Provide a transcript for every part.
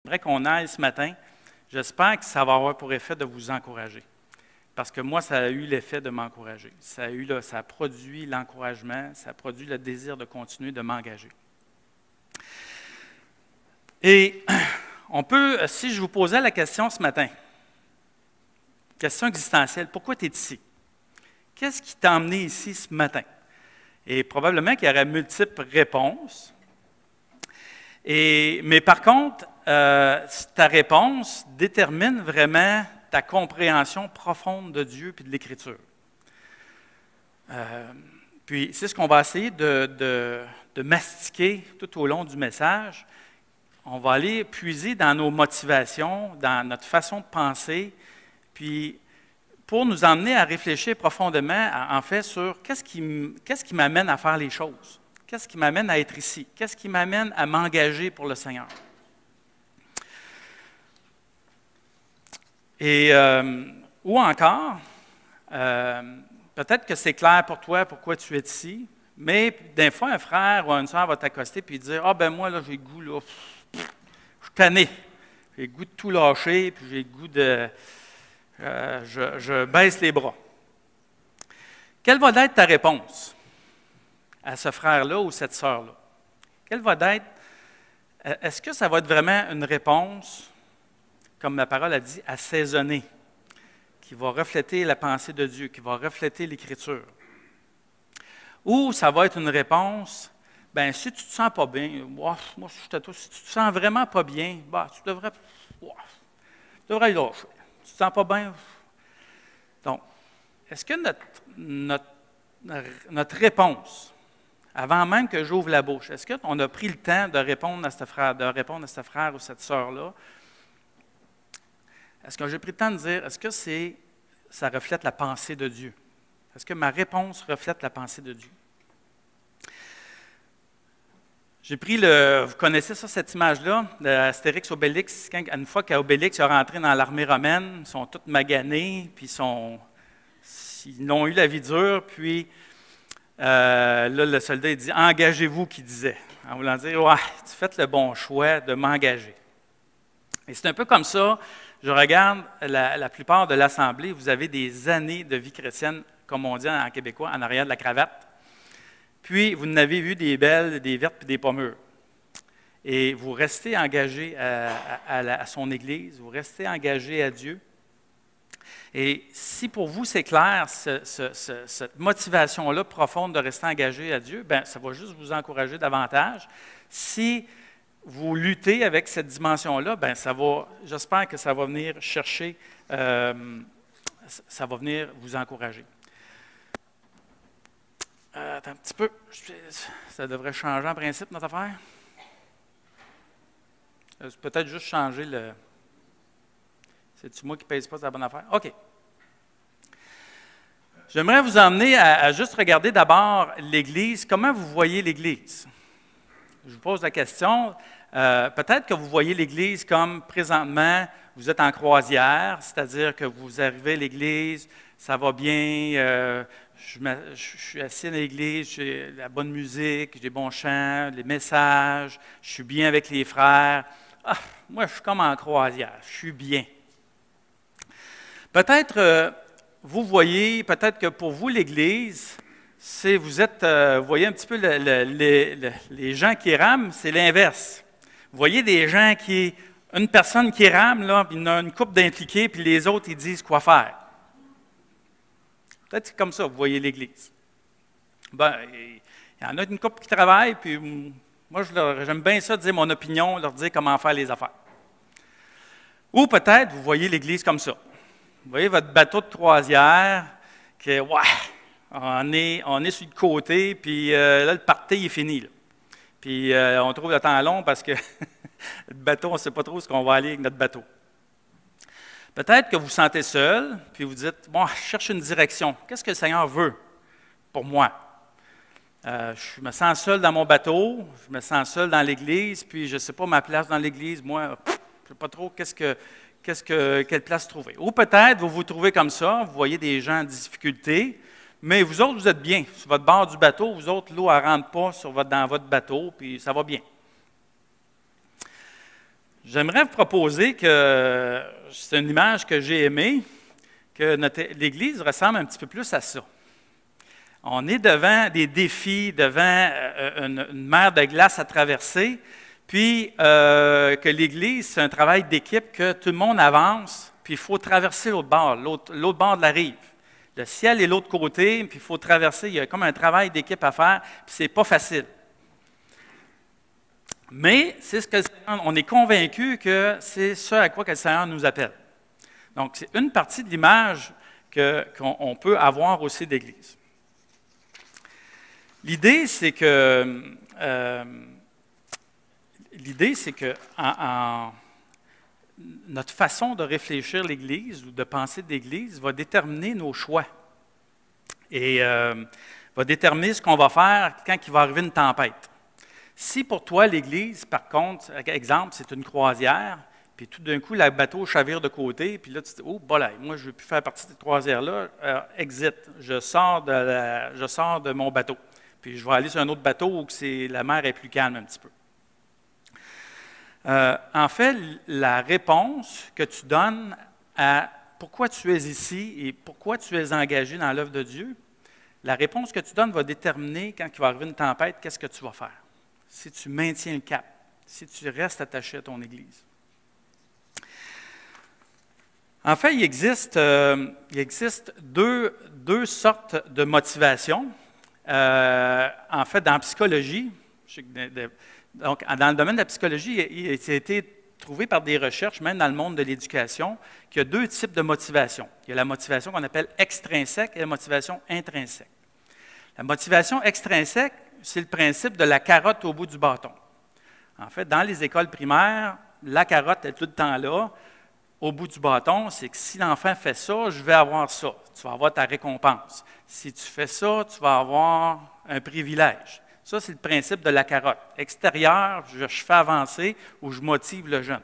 J'aimerais qu'on aille ce matin. J'espère que ça va avoir pour effet de vous encourager. Parce que moi, ça a eu l'effet de m'encourager. Ça a produit l'encouragement, ça a produit le désir de continuer de m'engager. Et on peut, si je vous posais la question ce matin, question existentielle, pourquoi tu es ici? Qu'est-ce qui t'a emmené ici ce matin? Et probablement qu'il y aurait multiples réponses. Mais par contre, ta réponse détermine vraiment ta compréhension profonde de Dieu et de l'Écriture. Puis c'est ce qu'on va essayer de mastiquer tout au long du message. On va aller puiser dans nos motivations, dans notre façon de penser, puis pour nous emmener à réfléchir profondément, en fait, sur qu'est-ce qui m'amène à faire les choses, qu'est-ce qui m'amène à être ici, qu'est-ce qui m'amène à m'engager pour le Seigneur. Et, ou encore, peut-être que c'est clair pour toi pourquoi tu es ici, mais des fois, un frère ou une soeur va t'accoster et dire « Ah, ben moi, là, j'ai le goût, là, je suis tanné, j'ai le goût de tout lâcher, puis j'ai le goût de... je baisse les bras. » Quelle va être ta réponse à ce frère-là ou cette sœur-là? Quelle va être... Est-ce que ça va être vraiment une réponse, comme la parole a dit, assaisonnée, qui va refléter la pensée de Dieu, qui va refléter l'Écriture? Ou ça va être une réponse, bien, si tu ne te sens pas bien, moi, je suis à toi, si tu ne te sens vraiment pas bien, tu devrais y lâcher. Tu ne te sens pas bien? Donc, est-ce que notre réponse, avant même que j'ouvre la bouche, est-ce qu'on a pris le temps de répondre à ce frère ou cette sœur-là? Est-ce que j'ai pris le temps de dire, est-ce que ça reflète la pensée de Dieu? Est-ce que ma réponse reflète la pensée de Dieu? J'ai pris vous connaissez ça, cette image-là, d'Astérix Obélix, une fois qu'Obélix est rentré dans l'armée romaine, ils sont tous maganés, puis ils ont eu la vie dure, puis là, le soldat il dit « Engagez-vous », qu'il disait, en voulant dire « Ouais, tu fais le bon choix de m'engager ». Et c'est un peu comme ça. Je regarde la plupart de l'Assemblée, vous avez des années de vie chrétienne, comme on dit en québécois, en arrière de la cravate. Puis, vous en avez vu des belles, des vertes et des pas mûres. Et vous restez engagé à son Église, vous restez engagé à Dieu. Et si pour vous c'est clair, cette motivation-là profonde de rester engagé à Dieu, bien, ça va juste vous encourager davantage. Si vous luttez avec cette dimension-là, bien, j'espère que ça va venir chercher, ça va venir vous encourager. Attends un petit peu, ça devrait changer en principe notre affaire. Peut-être juste changer le... C'est-tu moi qui ne pèse pas la bonne affaire? OK. J'aimerais vous emmener à juste regarder d'abord l'Église. Comment vous voyez l'Église? Je vous pose la question. Peut-être que vous voyez l'Église comme présentement, vous êtes en croisière, c'est-à-dire que vous arrivez à l'Église, ça va bien, je suis assis à l'Église, j'ai la bonne musique, j'ai des bons chants, les messages, je suis bien avec les frères. Ah, moi, je suis comme en croisière, je suis bien. Peut-être, vous voyez, peut-être que pour vous, l'Église, vous voyez un petit peu les gens qui rament, c'est l'inverse. Vous voyez une personne qui rame, là, puis il y a une couple d'impliqués, puis les autres, ils disent quoi faire. Peut-être que c'est comme ça, vous voyez l'Église. Ben, il y en a une couple qui travaille, puis moi, j'aime bien ça, dire mon opinion, leur dire comment faire les affaires. Ou peut-être, vous voyez l'Église comme ça. Vous voyez votre bateau de croisière, que, ouais, on est sur le côté, puis là, le party est fini. Là. Puis on trouve le temps long parce que le bateau, on ne sait pas trop ce qu'on va aller avec notre bateau. Peut-être que vous vous sentez seul, puis vous dites, bon, je cherche une direction. Qu'est-ce que le Seigneur veut pour moi? Je me sens seul dans mon bateau, je me sens seul dans l'Église, puis je ne sais pas ma place dans l'Église. Moi, je ne sais pas trop quelle place trouver. Ou peut-être vous vous trouvez comme ça, vous voyez des gens en difficulté, mais vous autres, vous êtes bien. Sur votre bord du bateau, vous autres, l'eau ne rentre pas dans votre bateau, puis ça va bien. J'aimerais vous proposer que c'est une image que j'ai aimée, que l'Église ressemble un petit peu plus à ça. On est devant des défis, devant une mer de glace à traverser, puis que l'Église, c'est un travail d'équipe, que tout le monde avance, puis il faut traverser l'autre bord de la rive. Le ciel est l'autre côté, puis il faut traverser, il y a comme un travail d'équipe à faire, puis c'est pas facile. Mais c'est ce que on est convaincu que c'est ce à quoi que le Seigneur nous appelle. Donc, c'est une partie de l'image qu'on peut avoir aussi d'Église. L'idée, c'est que notre façon de réfléchir l'Église ou de penser l'Église va déterminer nos choix et va déterminer ce qu'on va faire quand il va arriver une tempête. Si pour toi, l'Église, par contre, exemple, c'est une croisière, puis tout d'un coup, le bateau chavire de côté, puis là, tu te dis, oh, voilà, moi, je ne veux plus faire partie de cette croisière-là, exit, je sors de mon bateau, puis je vais aller sur un autre bateau où la mer est plus calme un petit peu. En fait, la réponse que tu donnes à pourquoi tu es ici et pourquoi tu es engagé dans l'œuvre de Dieu, la réponse que tu donnes va déterminer, quand il va arriver une tempête, qu'est-ce que tu vas faire. Si tu maintiens le cap, si tu restes attaché à ton Église. En fait, il existe deux sortes de motivation. En fait, dans la psychologie, donc, dans le domaine de la psychologie, il a été trouvé par des recherches, même dans le monde de l'éducation, qu'il y a deux types de motivation. Il y a la motivation qu'on appelle extrinsèque et la motivation intrinsèque. La motivation extrinsèque, c'est le principe de la carotte au bout du bâton. En fait, dans les écoles primaires, la carotte est tout le temps là. Au bout du bâton, c'est que si l'enfant fait ça, je vais avoir ça. Tu vas avoir ta récompense. Si tu fais ça, tu vas avoir un privilège. Ça, c'est le principe de la carotte. Extérieur, je fais avancer ou je motive le jeune.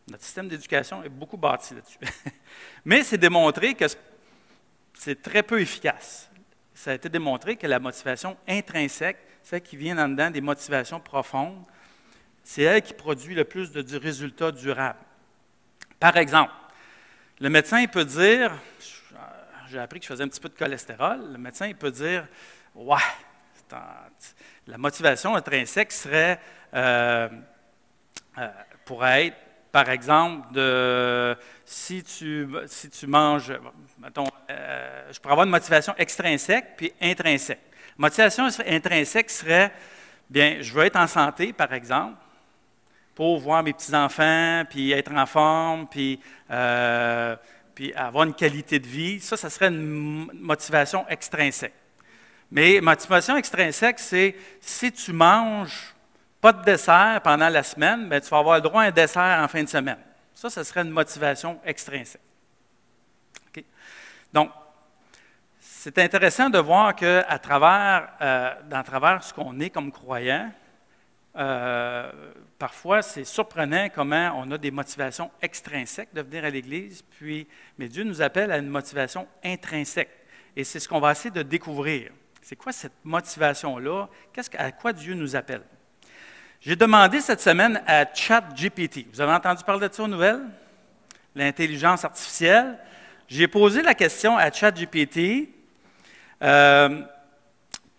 Notre système d'éducation est beaucoup bâti là-dessus. Mais c'est démontré que c'est très peu efficace. Ça a été démontré que la motivation intrinsèque, celle qui vient en dedans des motivations profondes, c'est elle qui produit le plus de résultats durables. Par exemple, le médecin il peut dire, j'ai appris que je faisais un petit peu de cholestérol, le médecin il peut dire, ouais, la motivation intrinsèque serait, pourrait être, par exemple, si tu manges, mettons, je pourrais avoir une motivation extrinsèque puis intrinsèque. La motivation intrinsèque serait, bien, je veux être en santé, par exemple, pour voir mes petits-enfants, puis être en forme, puis avoir une qualité de vie. Ça serait une motivation extrinsèque. Mais motivation extrinsèque, c'est si tu manges pas de dessert pendant la semaine, bien, tu vas avoir le droit à un dessert en fin de semaine. Ça serait une motivation extrinsèque. Okay? Donc, c'est intéressant de voir qu'à travers ce qu'on est comme croyant, parfois c'est surprenant comment on a des motivations extrinsèques de venir à l'Église, mais Dieu nous appelle à une motivation intrinsèque. Et c'est ce qu'on va essayer de découvrir. C'est quoi cette motivation-là? À quoi Dieu nous appelle? J'ai demandé cette semaine à ChatGPT. Vous avez entendu parler de ça aux nouvelles? L'intelligence artificielle. J'ai posé la question à ChatGPT.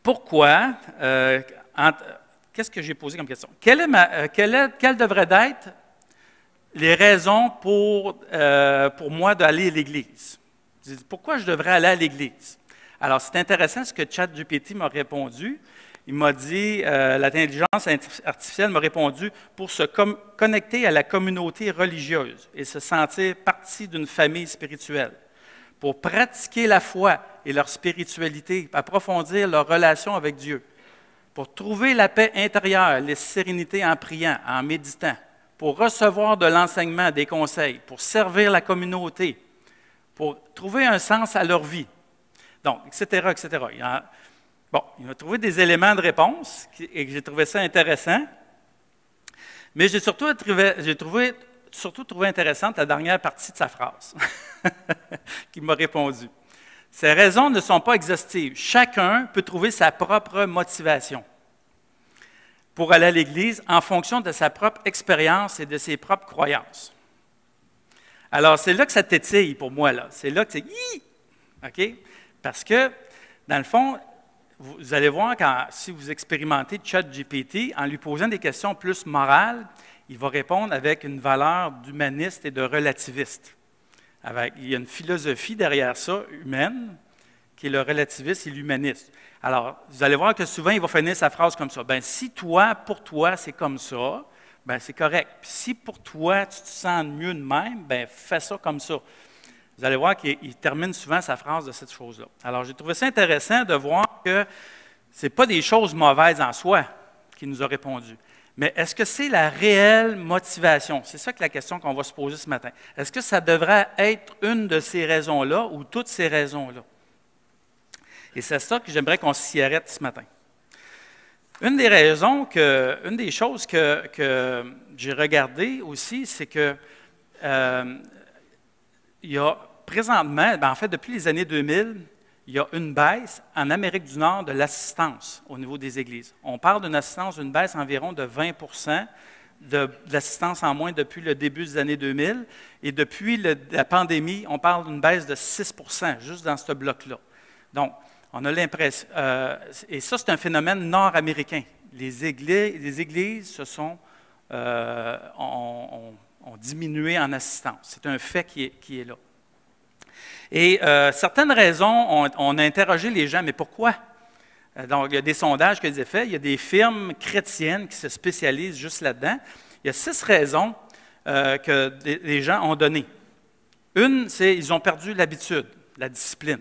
Pourquoi? Qu'est-ce que j'ai posé comme question? Quelles devraient être les raisons pour moi d'aller à l'Église? Pourquoi je devrais aller à l'Église? Alors, c'est intéressant ce que ChatGPT m'a répondu. Il m'a dit, l'intelligence artificielle m'a répondu, pour se connecter à la communauté religieuse et se sentir partie d'une famille spirituelle, pour pratiquer la foi et leur spiritualité, approfondir leur relation avec Dieu, pour trouver la paix intérieure, la sérénité en priant, en méditant, pour recevoir de l'enseignement, des conseils, pour servir la communauté, pour trouver un sens à leur vie. Donc, etc., etc. Il m'a trouvé des éléments de réponse et j'ai trouvé ça intéressant. Mais j'ai surtout trouvé intéressante la dernière partie de sa phrase qui m'a répondu. Ces raisons ne sont pas exhaustives. Chacun peut trouver sa propre motivation. pour aller à l'Église en fonction de sa propre expérience et de ses propres croyances. Alors, c'est là que ça tétille pour moi, là. C'est là que c'est « OK? Parce que, dans le fond, vous allez voir, si vous expérimentez ChatGPT, en lui posant des questions plus morales, il va répondre avec une valeur d'humaniste et de relativiste. Il y a une philosophie derrière ça, humaine, qui est le relativiste et l'humaniste. Alors, vous allez voir que souvent, il va finir sa phrase comme ça. « Bien, si toi, pour toi, c'est comme ça, bien, c'est correct. Puis si pour toi, tu te sens mieux de même, bien, fais ça comme ça. » Vous allez voir qu'il termine souvent sa phrase de cette chose-là. Alors, j'ai trouvé ça intéressant de voir que ce n'est pas des choses mauvaises en soi qu'il nous a répondu. Mais est-ce que c'est la réelle motivation? C'est ça que la question qu'on va se poser ce matin. Est-ce que ça devrait être une de ces raisons-là ou toutes ces raisons-là? Et c'est ça que j'aimerais qu'on s'y arrête ce matin. Une des choses que j'ai regardées aussi, c'est que il y a présentement, en fait, depuis les années 2000, il y a une baisse en Amérique du Nord de l'assistance au niveau des églises. On parle d'une assistance, d'une baisse environ de 20 de l'assistance en moins depuis le début des années 2000. Et depuis la pandémie, on parle d'une baisse de 6 juste dans ce bloc-là. Donc, on a l'impression, et ça, c'est un phénomène nord-américain. Les églises ont diminué en assistance. C'est un fait qui est là. Et certaines raisons, on a interrogé les gens, mais pourquoi? Donc, il y a des sondages qu'ils ont faits, il y a des firmes chrétiennes qui se spécialisent juste là-dedans. Il y a 6 raisons que les gens ont données. Une, c'est qu'ils ont perdu l'habitude, la discipline.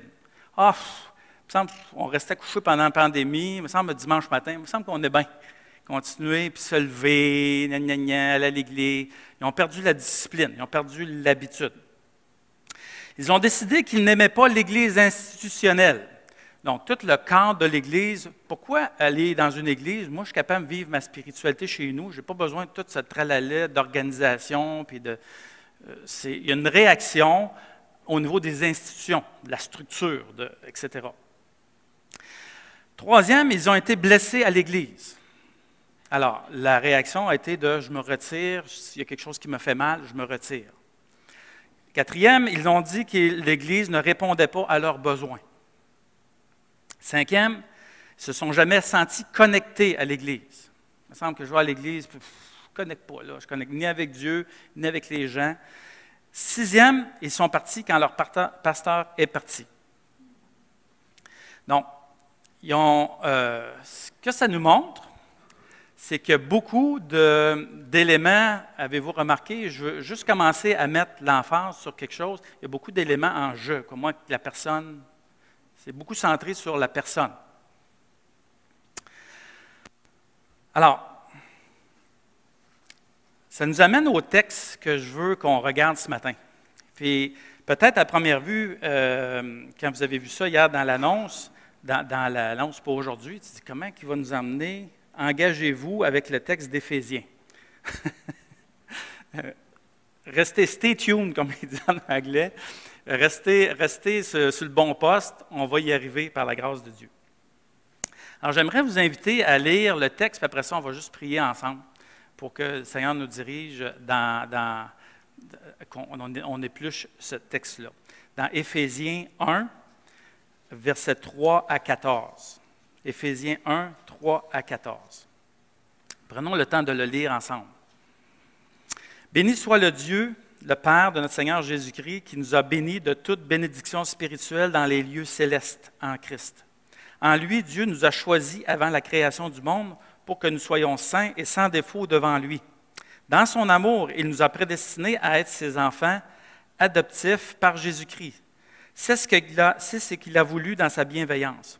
Il me semble qu'on restait couché pendant la pandémie, il me semble dimanche matin, il me semble qu'on est bien. Continuer, puis se lever, aller à l'église. Ils ont perdu la discipline, ils ont perdu l'habitude. Ils ont décidé qu'ils n'aimaient pas l'Église institutionnelle. Donc, tout le cadre de l'Église. Pourquoi aller dans une Église? Moi, je suis capable de vivre ma spiritualité chez nous. Je n'ai pas besoin de tout ce tralala d'organisation. Il y a une réaction au niveau des institutions, de la structure, etc. Troisième, ils ont été blessés à l'Église. Alors, la réaction a été de « je me retire, s'il y a quelque chose qui me fait mal, je me retire ». Quatrième, ils ont dit que l'Église ne répondait pas à leurs besoins. Cinquième, ils ne se sont jamais sentis connectés à l'Église. Il me semble que je vais à l'Église, je ne connecte pas là, je ne connecte ni avec Dieu, ni avec les gens. Sixième, ils sont partis quand leur pasteur est parti. Donc, ce que ça nous montre, c'est que beaucoup d'éléments, avez-vous remarqué, je veux juste commencer à mettre l'emphase sur quelque chose, il y a beaucoup d'éléments en jeu, comme moi, la personne, c'est beaucoup centré sur la personne. Alors, ça nous amène au texte que je veux qu'on regarde ce matin. Puis, peut-être à première vue, quand vous avez vu ça hier dans l'annonce, dans l'annonce pour aujourd'hui, tu dis comment il va nous emmener? Engagez-vous avec le texte d'Éphésiens. Restez stay tuned, comme il dit en anglais. Restez sur le bon poste, on va y arriver par la grâce de Dieu. Alors, j'aimerais vous inviter à lire le texte, puis après ça, on va juste prier ensemble pour que le Seigneur nous dirige qu'on épluche ce texte-là. Dans Éphésiens 1, versets 3 à 14. Éphésiens 1, 3 à 14. Prenons le temps de le lire ensemble. Béni soit le Dieu, le Père de notre Seigneur Jésus-Christ, qui nous a bénis de toute bénédiction spirituelle dans les lieux célestes en Christ. En lui, Dieu nous a choisis avant la création du monde pour que nous soyons saints et sans défaut devant lui. Dans son amour, il nous a prédestinés à être ses enfants adoptifs par Jésus-Christ. C'est ce qu'il a voulu dans sa bienveillance.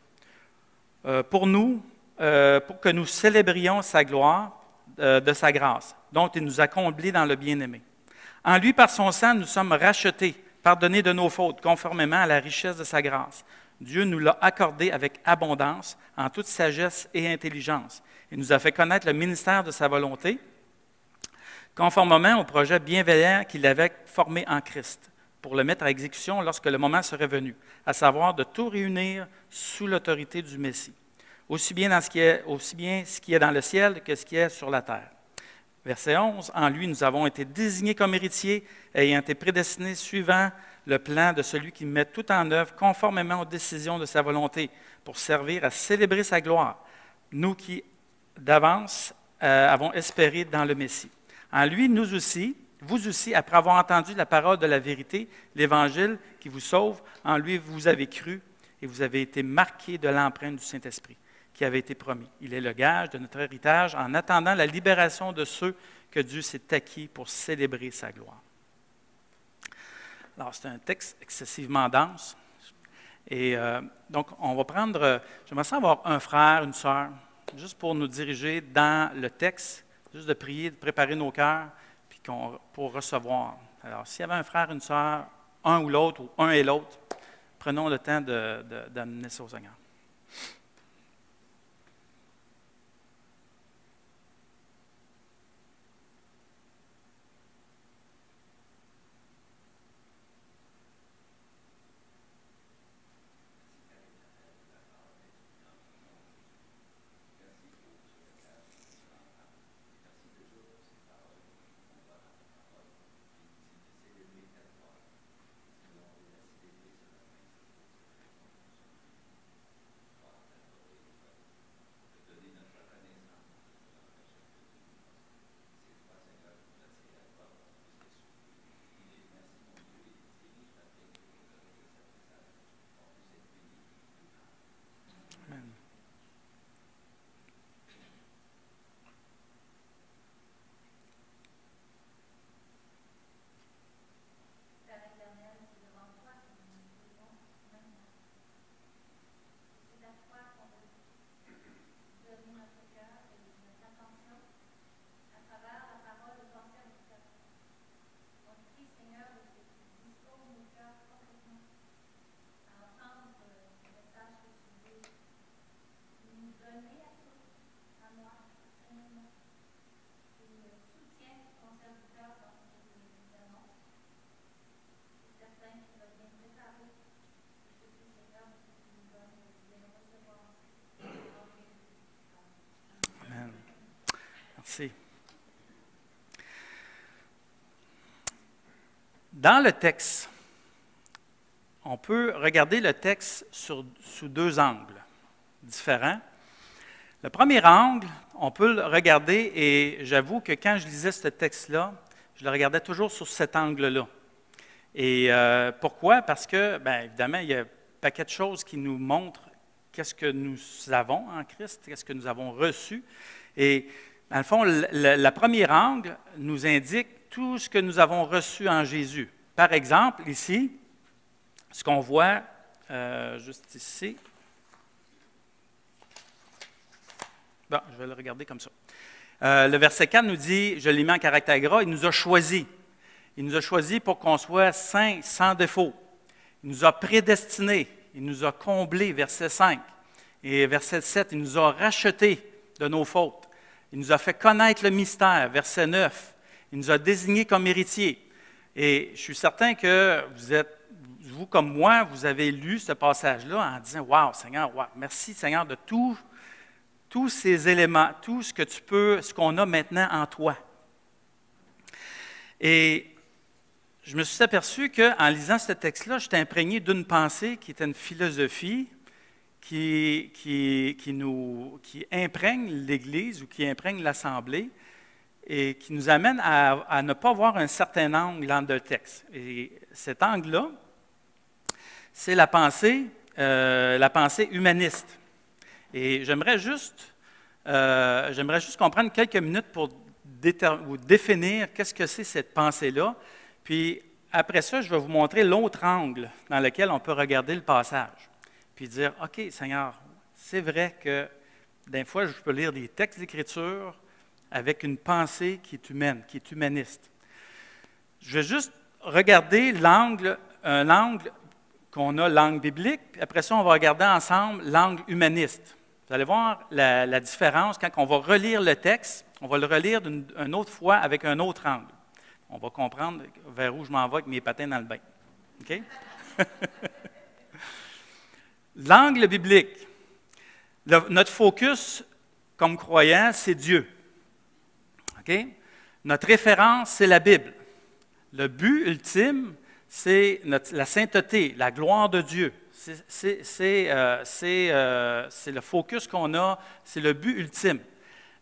Pour que nous célébrions sa gloire de sa grâce, dont il nous a comblés dans le bien-aimé. En lui, par son sang, nous sommes rachetés, pardonnés de nos fautes, conformément à la richesse de sa grâce. Dieu nous l'a accordé avec abondance, en toute sagesse et intelligence. Il nous a fait connaître le ministère de sa volonté, conformément au projet bienveillant qu'il avait formé en Christ, pour le mettre à exécution lorsque le moment serait venu, à savoir de tout réunir sous l'autorité du Messie. aussi bien ce qui est dans le ciel que ce qui est sur la terre. Verset 11, en lui, nous avons été désignés comme héritiers, ayant été prédestinés suivant le plan de celui qui met tout en œuvre conformément aux décisions de sa volonté, pour servir à célébrer sa gloire, nous qui, d'avance, avons espéré dans le Messie. En lui, nous aussi, vous aussi, après avoir entendu la parole de la vérité, l'Évangile qui vous sauve, en lui, vous avez cru et vous avez été marqués de l'empreinte du Saint-Esprit qui avait été promis. Il est le gage de notre héritage en attendant la libération de ceux que Dieu s'est acquis pour célébrer sa gloire. Alors, c'est un texte excessivement dense. Et donc, on va prendre, j'aimerais ça avoir un frère, une sœur, juste pour nous diriger dans le texte, juste de prier, de préparer nos cœurs, puis pour recevoir. Alors, s'il y avait un frère, une sœur, un ou l'autre, ou un et l'autre, prenons le temps d'amener ça au Seigneur. Merci. Dans le texte, on peut regarder le texte sous deux angles différents. Le premier angle, on peut le regarder, et j'avoue que quand je lisais ce texte-là, je le regardais toujours sur cet angle-là. Et pourquoi? Parce que, bien évidemment, il y a un paquet de choses qui nous montrent qu'est-ce que nous avons en Christ, qu'est-ce que nous avons reçu. Et dans le fond, le premier angle nous indique tout ce que nous avons reçu en Jésus. Par exemple, ici, ce qu'on voit juste ici. Bon, je vais le regarder comme ça. Le verset 4 nous dit, je l'ai mis en caractère gras, il nous a choisis. Il nous a choisis pour qu'on soit saints, sans défaut. Il nous a prédestinés, il nous a comblés, verset 5. Et verset 7, il nous a rachetés de nos fautes. Il nous a fait connaître le mystère, verset 9. Il nous a désignés comme héritiers. Et je suis certain que vous comme moi, vous avez lu ce passage-là en disant, « Wow, Seigneur, wow, merci Seigneur de tous ces éléments, tout ce qu'on a maintenant en toi. » Et je me suis aperçu qu'en lisant ce texte-là, j'étais imprégné d'une pensée qui était une philosophie qui imprègne l'Église ou qui imprègne l'Assemblée et qui nous amène à ne pas voir un certain angle dans le texte. Et cet angle-là, c'est la pensée humaniste. Et j'aimerais juste qu'on prenne quelques minutes pour définir qu'est-ce que c'est cette pensée-là. Puis après ça, je vais vous montrer l'autre angle dans lequel on peut regarder le passage. Puis dire, OK, Seigneur, c'est vrai que des fois, je peux lire des textes d'Écriture avec une pensée qui est humaine, qui est humaniste. Je vais juste regarder un angle qu'on a, l'angle biblique, puis après ça, on va regarder ensemble l'angle humaniste. Vous allez voir la différence quand on va relire le texte, on va le relire une autre fois avec un autre angle. On va comprendre vers où je m'en vais avec mes patins dans le bain. OK? L'angle biblique. Notre focus comme croyant, c'est Dieu. OK? Notre référence, c'est la Bible. Le but ultime, c'est la sainteté, la gloire de Dieu. C'est le focus qu'on a, c'est le but ultime.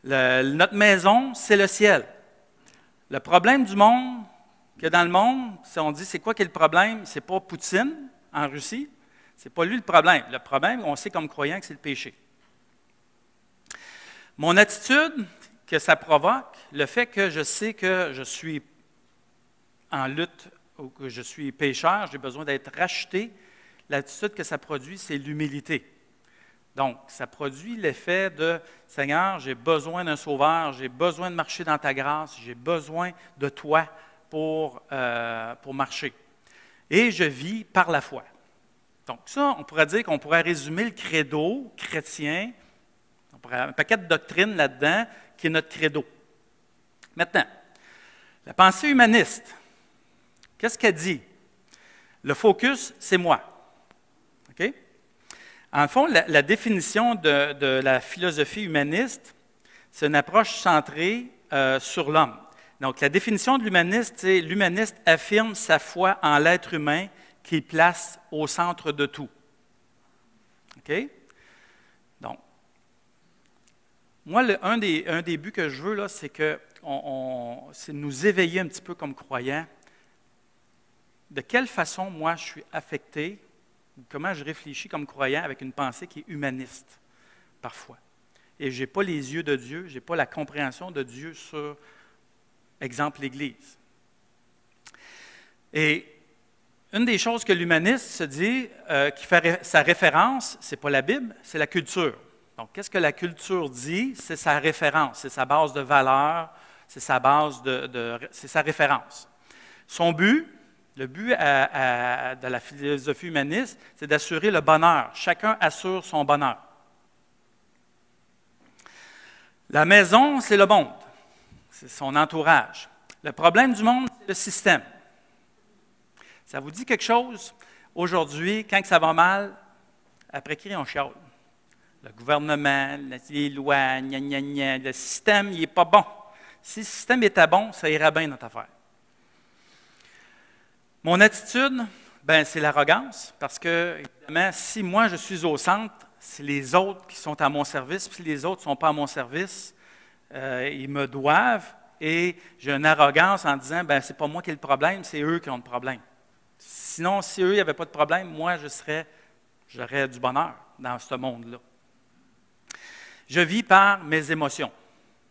Notre maison, c'est le ciel. Le problème du monde, que dans le monde, si on dit c'est quoi qui est le problème, c'est pas Poutine en Russie, c'est pas lui le problème. Le problème, on sait comme croyant que c'est le péché. Mon attitude que ça provoque, le fait que je sais que je suis en lutte ou que je suis pécheur, j'ai besoin d'être racheté, l'attitude que ça produit, c'est l'humilité. Donc, ça produit l'effet de « Seigneur, j'ai besoin d'un sauveur, j'ai besoin de marcher dans ta grâce, j'ai besoin de toi pour marcher. » Et je vis par la foi. Donc ça, on pourrait dire qu'on pourrait résumer le credo chrétien, on pourrait un paquet de doctrines là-dedans, qui est notre credo. Maintenant, la pensée humaniste, qu'est-ce qu'elle dit? Le focus, c'est moi. OK? En fond, la définition de la philosophie humaniste, c'est une approche centrée sur l'homme. Donc, la définition de l'humaniste, c'est l'humaniste affirme sa foi en l'être humain qu'il place au centre de tout. OK? Donc, moi, un des buts que je veux, là, c'est de nous éveiller un petit peu comme croyants. De quelle façon, moi, je suis affecté, comment je réfléchis comme croyant avec une pensée qui est humaniste, parfois. Et je n'ai pas les yeux de Dieu, je n'ai pas la compréhension de Dieu sur, exemple, l'Église. Et une des choses que l'humaniste se dit, qui fait sa référence, ce n'est pas la Bible, c'est la culture. Donc, qu'est-ce que la culture dit? C'est sa référence, c'est sa base de valeur, c'est sa base c'est sa référence. Son but, le but de la philosophie humaniste, c'est d'assurer le bonheur. Chacun assure son bonheur. La maison, c'est le monde, c'est son entourage. Le problème du monde, c'est le système. Ça vous dit quelque chose? Aujourd'hui, quand ça va mal, après qui on chiale? Le gouvernement, les lois, gna, gna, gna, le système, il n'est pas bon. Si le système était bon, ça irait bien notre affaire. Mon attitude, c'est l'arrogance, parce que, évidemment, si moi je suis au centre, c'est les autres qui sont à mon service, puis si les autres ne sont pas à mon service, ils me doivent, et j'ai une arrogance en disant, ce n'est pas moi qui ai le problème, c'est eux qui ont le problème. Sinon, si eux, il n'y avait pas de problème, moi, j'aurais du bonheur dans ce monde-là. Je vis par mes émotions.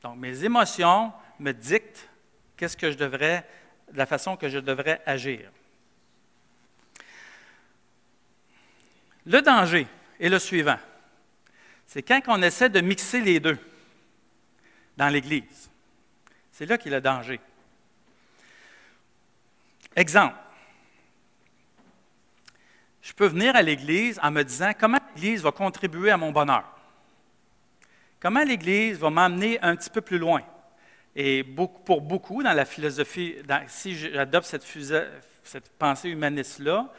Donc, mes émotions me dictent la façon que je devrais agir. Le danger est le suivant. C'est quand on essaie de mixer les deux dans l'Église. C'est là qu'est le danger. Exemple. Je peux venir à l'Église en me disant comment l'Église va contribuer à mon bonheur. Comment l'Église va m'emmener un petit peu plus loin. Et pour beaucoup, dans la philosophie, si j'adopte cette pensée humaniste-là,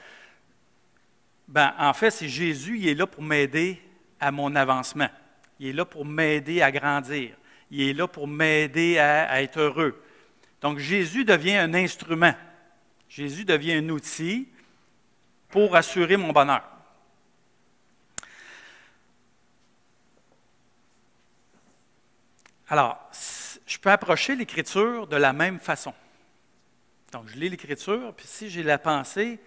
en fait, c'est Jésus, il est là pour m'aider à mon avancement. Il est là pour m'aider à grandir. Il est là pour m'aider à être heureux. Donc, Jésus devient un instrument. Jésus devient un outil pour assurer mon bonheur. Alors, je peux approcher l'Écriture de la même façon. Donc, je lis l'Écriture, puis si j'ai la pensée,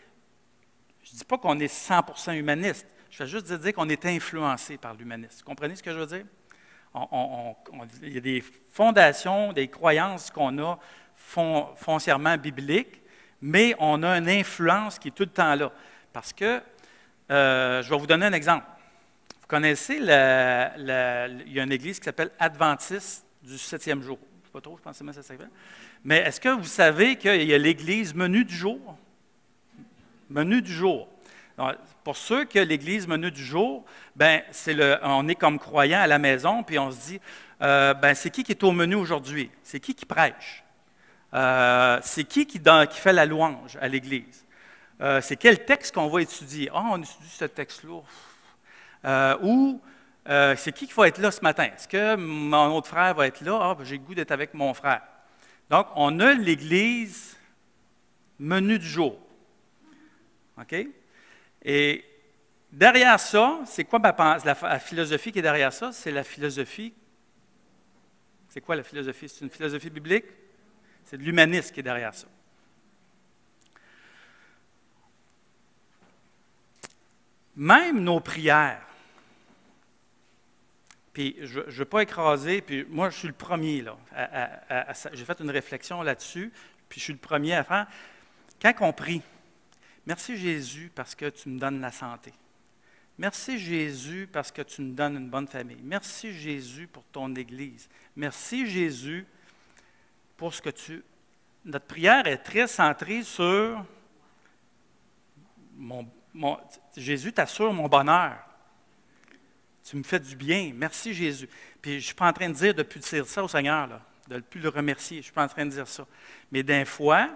je ne dis pas qu'on est 100% humaniste, je vais juste dire qu'on est influencé par l'humanisme. Vous comprenez ce que je veux dire? Il y a des fondations, des croyances qu'on a foncièrement bibliques, mais on a une influence qui est tout le temps là. Parce que, je vais vous donner un exemple. Vous connaissez, il y a une église qui s'appelle Adventiste du 7e jour. Je ne sais pas trop, je pense que ça s'appelle. Mais est-ce que vous savez qu'il y a l'église Menu du jour? Menu du jour. Donc, pour ceux qui ont l'église Menu du jour, on est comme croyants à la maison, puis on se dit, c'est qui est au menu aujourd'hui? C'est qui prêche? C'est qui fait la louange à l'église? C'est quel texte qu'on va étudier? On étudie ce texte-là. c'est qui va être là ce matin? Est-ce que mon autre frère va être là? Ah, ben, j'ai le goût d'être avec mon frère. Donc, on a l'Église menu du jour. OK? Et derrière ça, c'est quoi la philosophie qui est derrière ça? C'est la philosophie. C'est quoi la philosophie? C'est une philosophie biblique? C'est de l'humanisme qui est derrière ça. Même nos prières, puis je ne veux pas écraser, puis moi je suis le premier, là, j'ai fait une réflexion là-dessus, puis je suis le premier à faire. Quand on prie, merci Jésus parce que tu me donnes la santé. Merci Jésus parce que tu me donnes une bonne famille. Merci Jésus pour ton Église. Merci Jésus pour ce que tu... Notre prière est très centrée sur Jésus t'assure mon bonheur. Tu me fais du bien. Merci Jésus. Puis je ne suis pas en train de dire de ne plus dire ça au Seigneur, là, de ne plus le remercier. Je ne suis pas en train de dire ça. Mais d'un fois,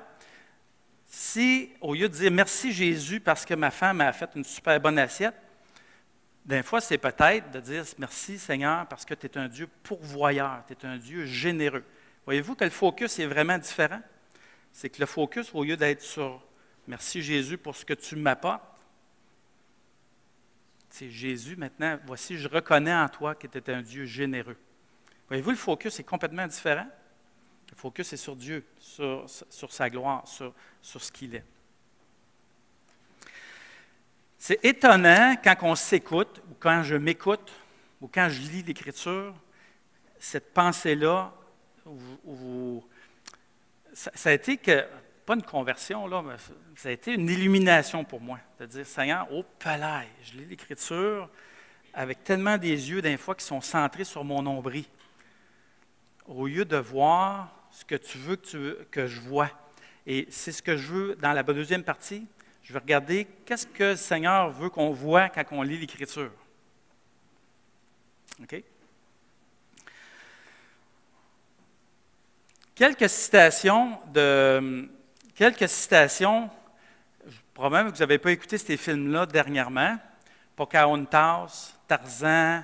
si au lieu de dire merci Jésus parce que ma femme a fait une super bonne assiette, d'un fois, c'est peut-être de dire merci Seigneur parce que tu es un Dieu pourvoyeur, tu es un Dieu généreux. Voyez-vous que le focus est vraiment différent? C'est que le focus, au lieu d'être sur merci Jésus pour ce que tu m'apportes, c'est Jésus maintenant, voici, je reconnais en toi que tu es un Dieu généreux. Voyez-vous, le focus est complètement différent. Le focus est sur Dieu, sur sa gloire, sur ce qu'il est. C'est étonnant quand on s'écoute, ou quand je m'écoute, ou quand je lis l'Écriture, cette pensée-là, ça a été pas une conversion, là, mais ça a été une illumination pour moi, de dire, Seigneur, oh palais, je lis l'Écriture avec tellement des yeux, des fois, qui sont centrés sur mon nombril, au lieu de voir ce que tu veux que je vois. Et c'est ce que je veux dans la deuxième partie. Je vais regarder qu'est-ce que le Seigneur veut qu'on voit quand on lit l'Écriture. OK? Quelques citations, probablement que vous n'avez pas écouté ces films-là dernièrement. Pocahontas, Tarzan,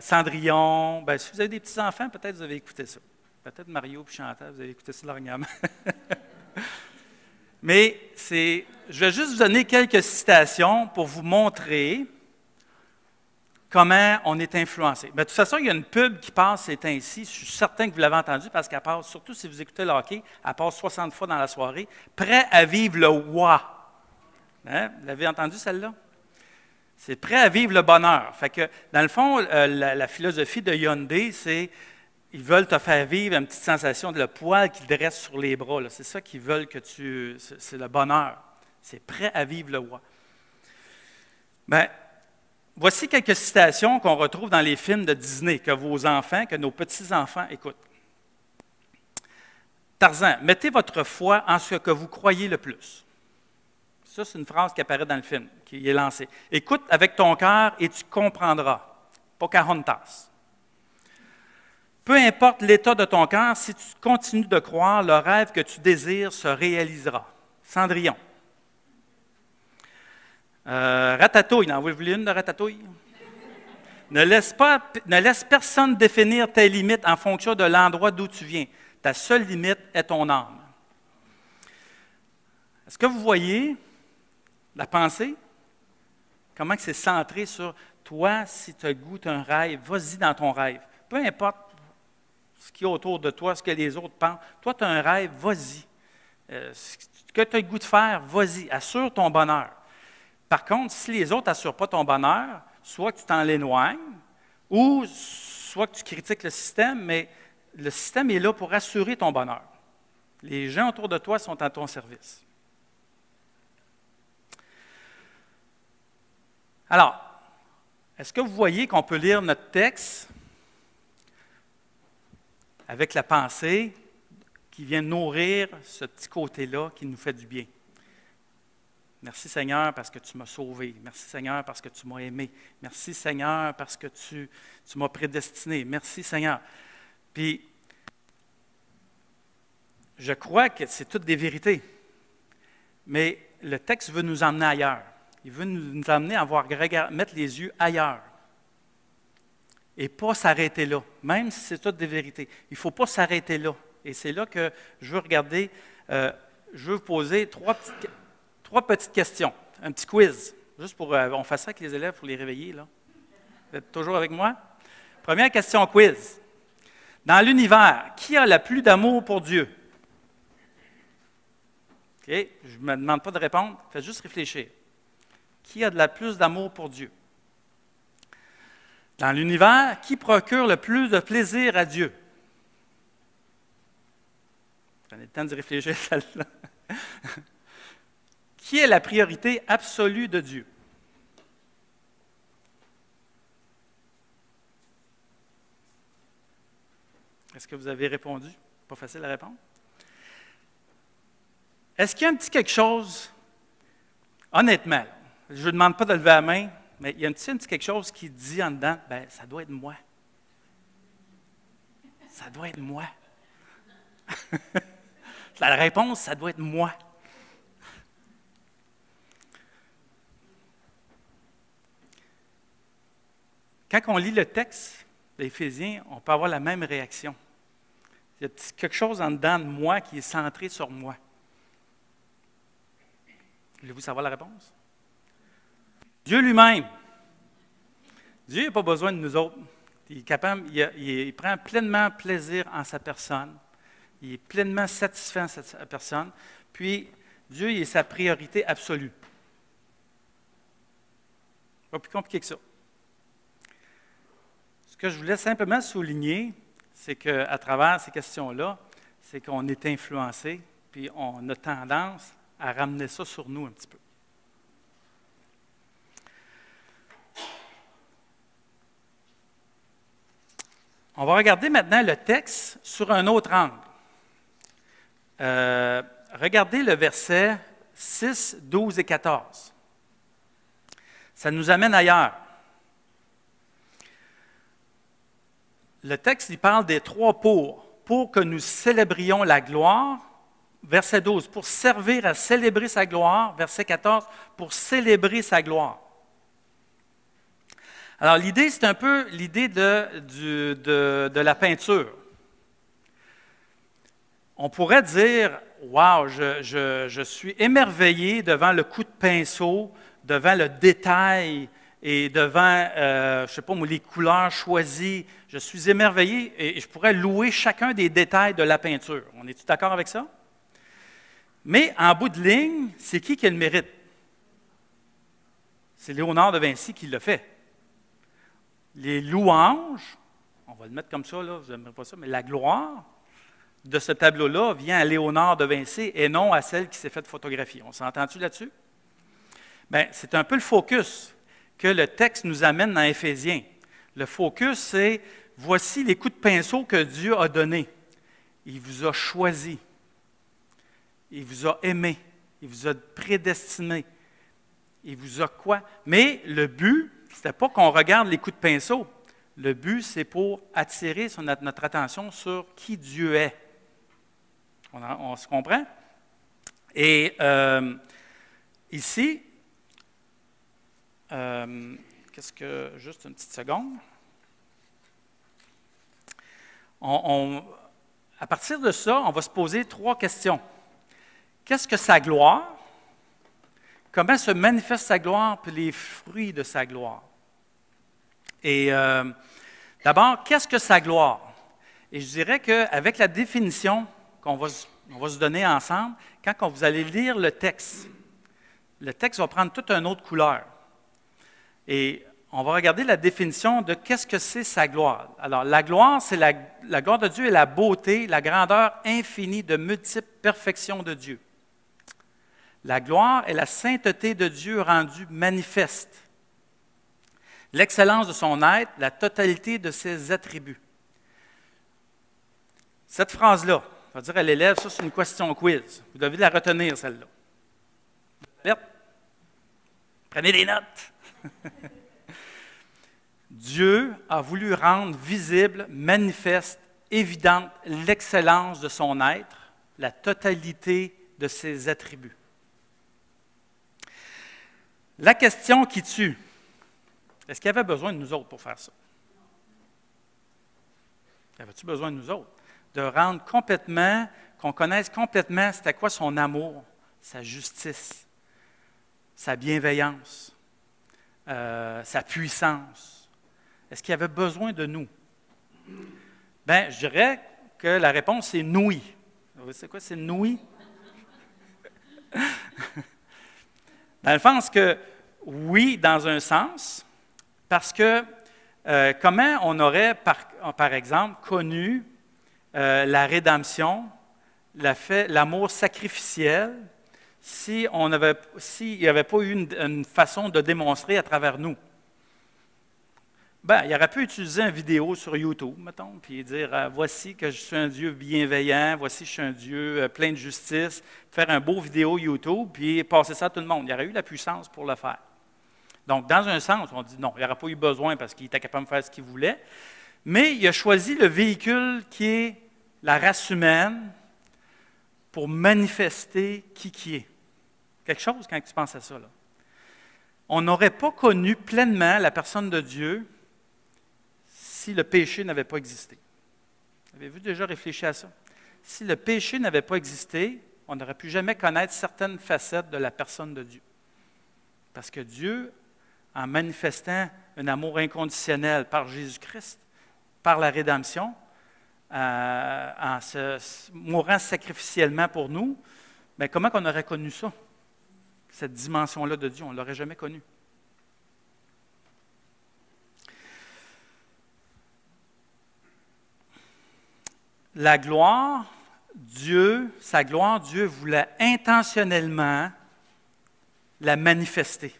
Cendrillon. Bien, si vous avez des petits-enfants, peut-être vous avez écouté ça. Peut-être Mario et Chantal, vous avez écouté ça dernièrement. Mais je vais juste vous donner quelques citations pour vous montrer comment on est influencé. Bien, de toute façon, il y a une pub qui passe ces temps-ci. Je suis certain que vous l'avez entendue parce qu'elle passe, surtout si vous écoutez le hockey, elle passe 60 fois dans la soirée. Prêt à vivre le wa. Hein? Vous l'avez entendu celle-là? C'est prêt à vivre le bonheur. Fait que, dans le fond, la philosophie de Hyundai, c'est ils veulent te faire vivre une petite sensation de le poil qui dresse sur les bras. C'est ça qu'ils veulent que c'est le bonheur. C'est prêt à vivre le wa. Bien, voici quelques citations qu'on retrouve dans les films de Disney, que vos enfants, que nos petits-enfants écoutent. Tarzan, mettez votre foi en ce que vous croyez le plus. Ça, c'est une phrase qui apparaît dans le film, qui est lancée. Écoute avec ton cœur et tu comprendras. Pocahontas. Peu importe l'état de ton cœur, si tu continues de croire, le rêve que tu désires se réalisera. Cendrillon. Ratatouille, n'en voulez-vous une de Ratatouille? Ne laisse personne définir tes limites en fonction de l'endroit d'où tu viens. Ta seule limite est ton âme. Est-ce que vous voyez la pensée? Comment c'est centré sur toi, si tu as goût d'un rêve, vas-y dans ton rêve. Peu importe ce qu'il y a autour de toi, ce que les autres pensent. Toi, tu as un rêve, vas-y. Ce que tu as le goût de faire, vas-y. Assure ton bonheur. Par contre, si les autres n'assurent pas ton bonheur, soit que tu t'en éloignes, ou soit que tu critiques le système, mais le système est là pour assurer ton bonheur. Les gens autour de toi sont à ton service. Alors, est-ce que vous voyez qu'on peut lire notre texte avec la pensée qui vient nourrir ce petit côté-là qui nous fait du bien? Merci Seigneur parce que tu m'as sauvé. Merci Seigneur parce que tu m'as aimé. Merci Seigneur parce que tu m'as prédestiné. Merci Seigneur. Puis, je crois que c'est toutes des vérités. Mais le texte veut nous emmener ailleurs. il veut nous amener à mettre les yeux ailleurs. Et pas s'arrêter là, même si c'est toutes des vérités. Il ne faut pas s'arrêter là. Et c'est là que je veux regarder, je veux vous poser trois petites questions. Un petit quiz, juste pour, on fait ça avec les élèves pour les réveiller, là. Vous êtes toujours avec moi? Première question quiz. Dans l'univers, qui a le plus d'amour pour Dieu? OK, je ne me demande pas de répondre, faites juste réfléchir. Qui a le plus d'amour pour Dieu? Dans l'univers, qui procure le plus de plaisir à Dieu? Prenez le temps de réfléchir à celle-là. Qui est la priorité absolue de Dieu? Est-ce que vous avez répondu? Pas facile à répondre. Est-ce qu'il y a un petit quelque chose, honnêtement, je ne vous demande pas de lever la main, mais il y a un petit quelque chose qui dit en dedans, bien, ça doit être moi. Ça doit être moi. La réponse, ça doit être moi. Quand on lit le texte d'Éphésiens, on peut avoir la même réaction. Il y a quelque chose en dedans de moi qui est centré sur moi. Voulez-vous savoir la réponse? Dieu lui-même. Dieu n'a pas besoin de nous autres. Il est capable, il prend pleinement plaisir en sa personne. Il est pleinement satisfait en sa personne. Puis, Dieu il est sa priorité absolue. Pas plus compliqué que ça. Ce que je voulais simplement souligner, c'est qu'à travers ces questions-là, c'est qu'on est influencé, puis on a tendance à ramener ça sur nous un petit peu. On va regarder maintenant le texte sur un autre angle. Regardez le verset 6, 12 et 14. Ça nous amène ailleurs. Le texte, il parle des trois pour que nous célébrions la gloire. Verset 12, pour servir à célébrer sa gloire. Verset 14, pour célébrer sa gloire. Alors, l'idée, c'est un peu l'idée de la peinture. On pourrait dire, « Wow, je suis émerveillé devant le coup de pinceau, devant le détail et devant, je ne sais pas moi, les couleurs choisies. Je suis émerveillé et je pourrais louer chacun des détails de la peinture. » On est-tu d'accord avec ça? Mais en bout de ligne, c'est qui a le mérite? C'est Léonard de Vinci qui l'a fait. Les louanges, on va le mettre comme ça, là, vous n'aimerez pas ça, mais la gloire de ce tableau-là vient à Léonard de Vinci et non à celle qui s'est faite photographier. On s'entend-tu là-dessus? Bien, c'est un peu le focus que le texte nous amène dans Éphésiens. Le focus, c'est « Voici les coups de pinceau que Dieu a donnés. Il vous a choisi. Il vous a aimé. Il vous a prédestiné. Il vous a quoi? » Mais le but, ce n'était pas qu'on regarde les coups de pinceau. Le but, c'est pour attirer notre attention sur qui Dieu est. On se comprend? Et ici, juste une petite seconde. À partir de ça, on va se poser trois questions. Qu'est-ce que sa gloire? Comment se manifeste sa gloire, puis les fruits de sa gloire? Et d'abord, qu'est-ce que sa gloire? Et je dirais qu'avec la définition qu'on va se donner ensemble, quand vous allez lire le texte va prendre toute une autre couleur. Et on va regarder la définition de qu'est-ce que c'est sa gloire. Alors, la gloire, c'est la gloire de Dieu est la beauté, la grandeur infinie de multiples perfections de Dieu. La gloire est la sainteté de Dieu rendue manifeste. L'excellence de son être, la totalité de ses attributs. Cette phrase-là, on va dire à l'élève, ça c'est une question quiz. Vous devez la retenir, celle-là. Alerte. Prenez des notes. Dieu a voulu rendre visible, manifeste, évidente l'excellence de son être, la totalité de ses attributs. La question qui tue, est-ce qu'il y avait besoin de nous autres pour faire ça? Avait-tu besoin de nous autres? De rendre complètement, qu'on connaisse complètement c'était quoi son amour, sa justice, sa bienveillance, sa puissance. Est-ce qu'il y avait besoin de nous? Bien, je dirais que la réponse, c'est oui. Vous savez quoi, c'est oui? Dans le sens que, oui, dans un sens, parce que comment on aurait, par exemple, connu la rédemption, l'amour sacrificiel, s'il n'y avait pas eu une façon de démontrer à travers nous? Bien, il aurait pu utiliser une vidéo sur YouTube, mettons, puis dire voici que je suis un Dieu bienveillant, voici que je suis un Dieu plein de justice, faire un beau vidéo YouTube, puis passer ça à tout le monde. Il y aurait eu la puissance pour le faire. Donc, dans un sens, on dit non, il n'aurait pas eu besoin parce qu'il était capable de faire ce qu'il voulait, mais il a choisi le véhicule qui est la race humaine pour manifester qui est. Quelque chose quand tu penses à ça, là. On n'aurait pas connu pleinement la personne de Dieu si le péché n'avait pas existé. Avez-vous déjà réfléchi à ça? Si le péché n'avait pas existé, on n'aurait pu jamais connaître certaines facettes de la personne de Dieu. Parce que Dieu, en manifestant un amour inconditionnel par Jésus-Christ, par la rédemption, en mourant sacrificiellement pour nous, bien, comment on aurait connu ça? Cette dimension-là de Dieu, on ne l'aurait jamais connue. La gloire, Dieu voulait intentionnellement la manifester.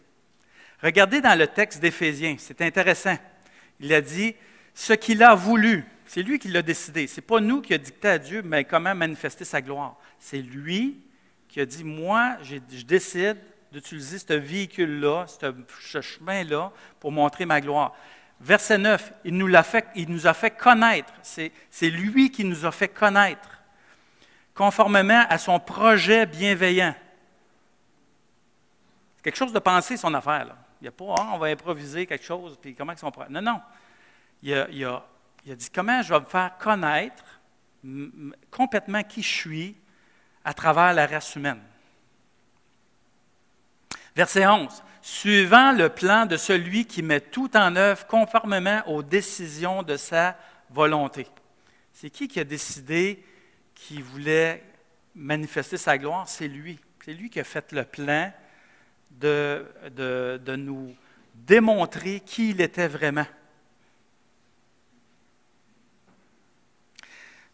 Regardez dans le texte d'Éphésiens, c'est intéressant. Il a dit ce qu'il a voulu. C'est lui qui l'a décidé. Ce n'est pas nous qui a dicté à Dieu mais comment manifester sa gloire. C'est lui qui a dit moi, je décide d'utiliser ce véhicule-là, ce chemin-là pour montrer ma gloire. Verset 9, il nous a fait connaître. C'est lui qui nous a fait connaître, conformément à son projet bienveillant. C'est quelque chose de penser, son affaire, là. Il n'y a pas, on va improviser quelque chose, puis comment ils sont prêts. Non, non. Il a dit, comment je vais me faire connaître complètement qui je suis à travers la race humaine. Verset 11. Suivant le plan de celui qui met tout en œuvre conformément aux décisions de sa volonté. C'est qui a décidé qu'il voulait manifester sa gloire? C'est lui. C'est lui qui a fait le plan de nous démontrer qui il était vraiment.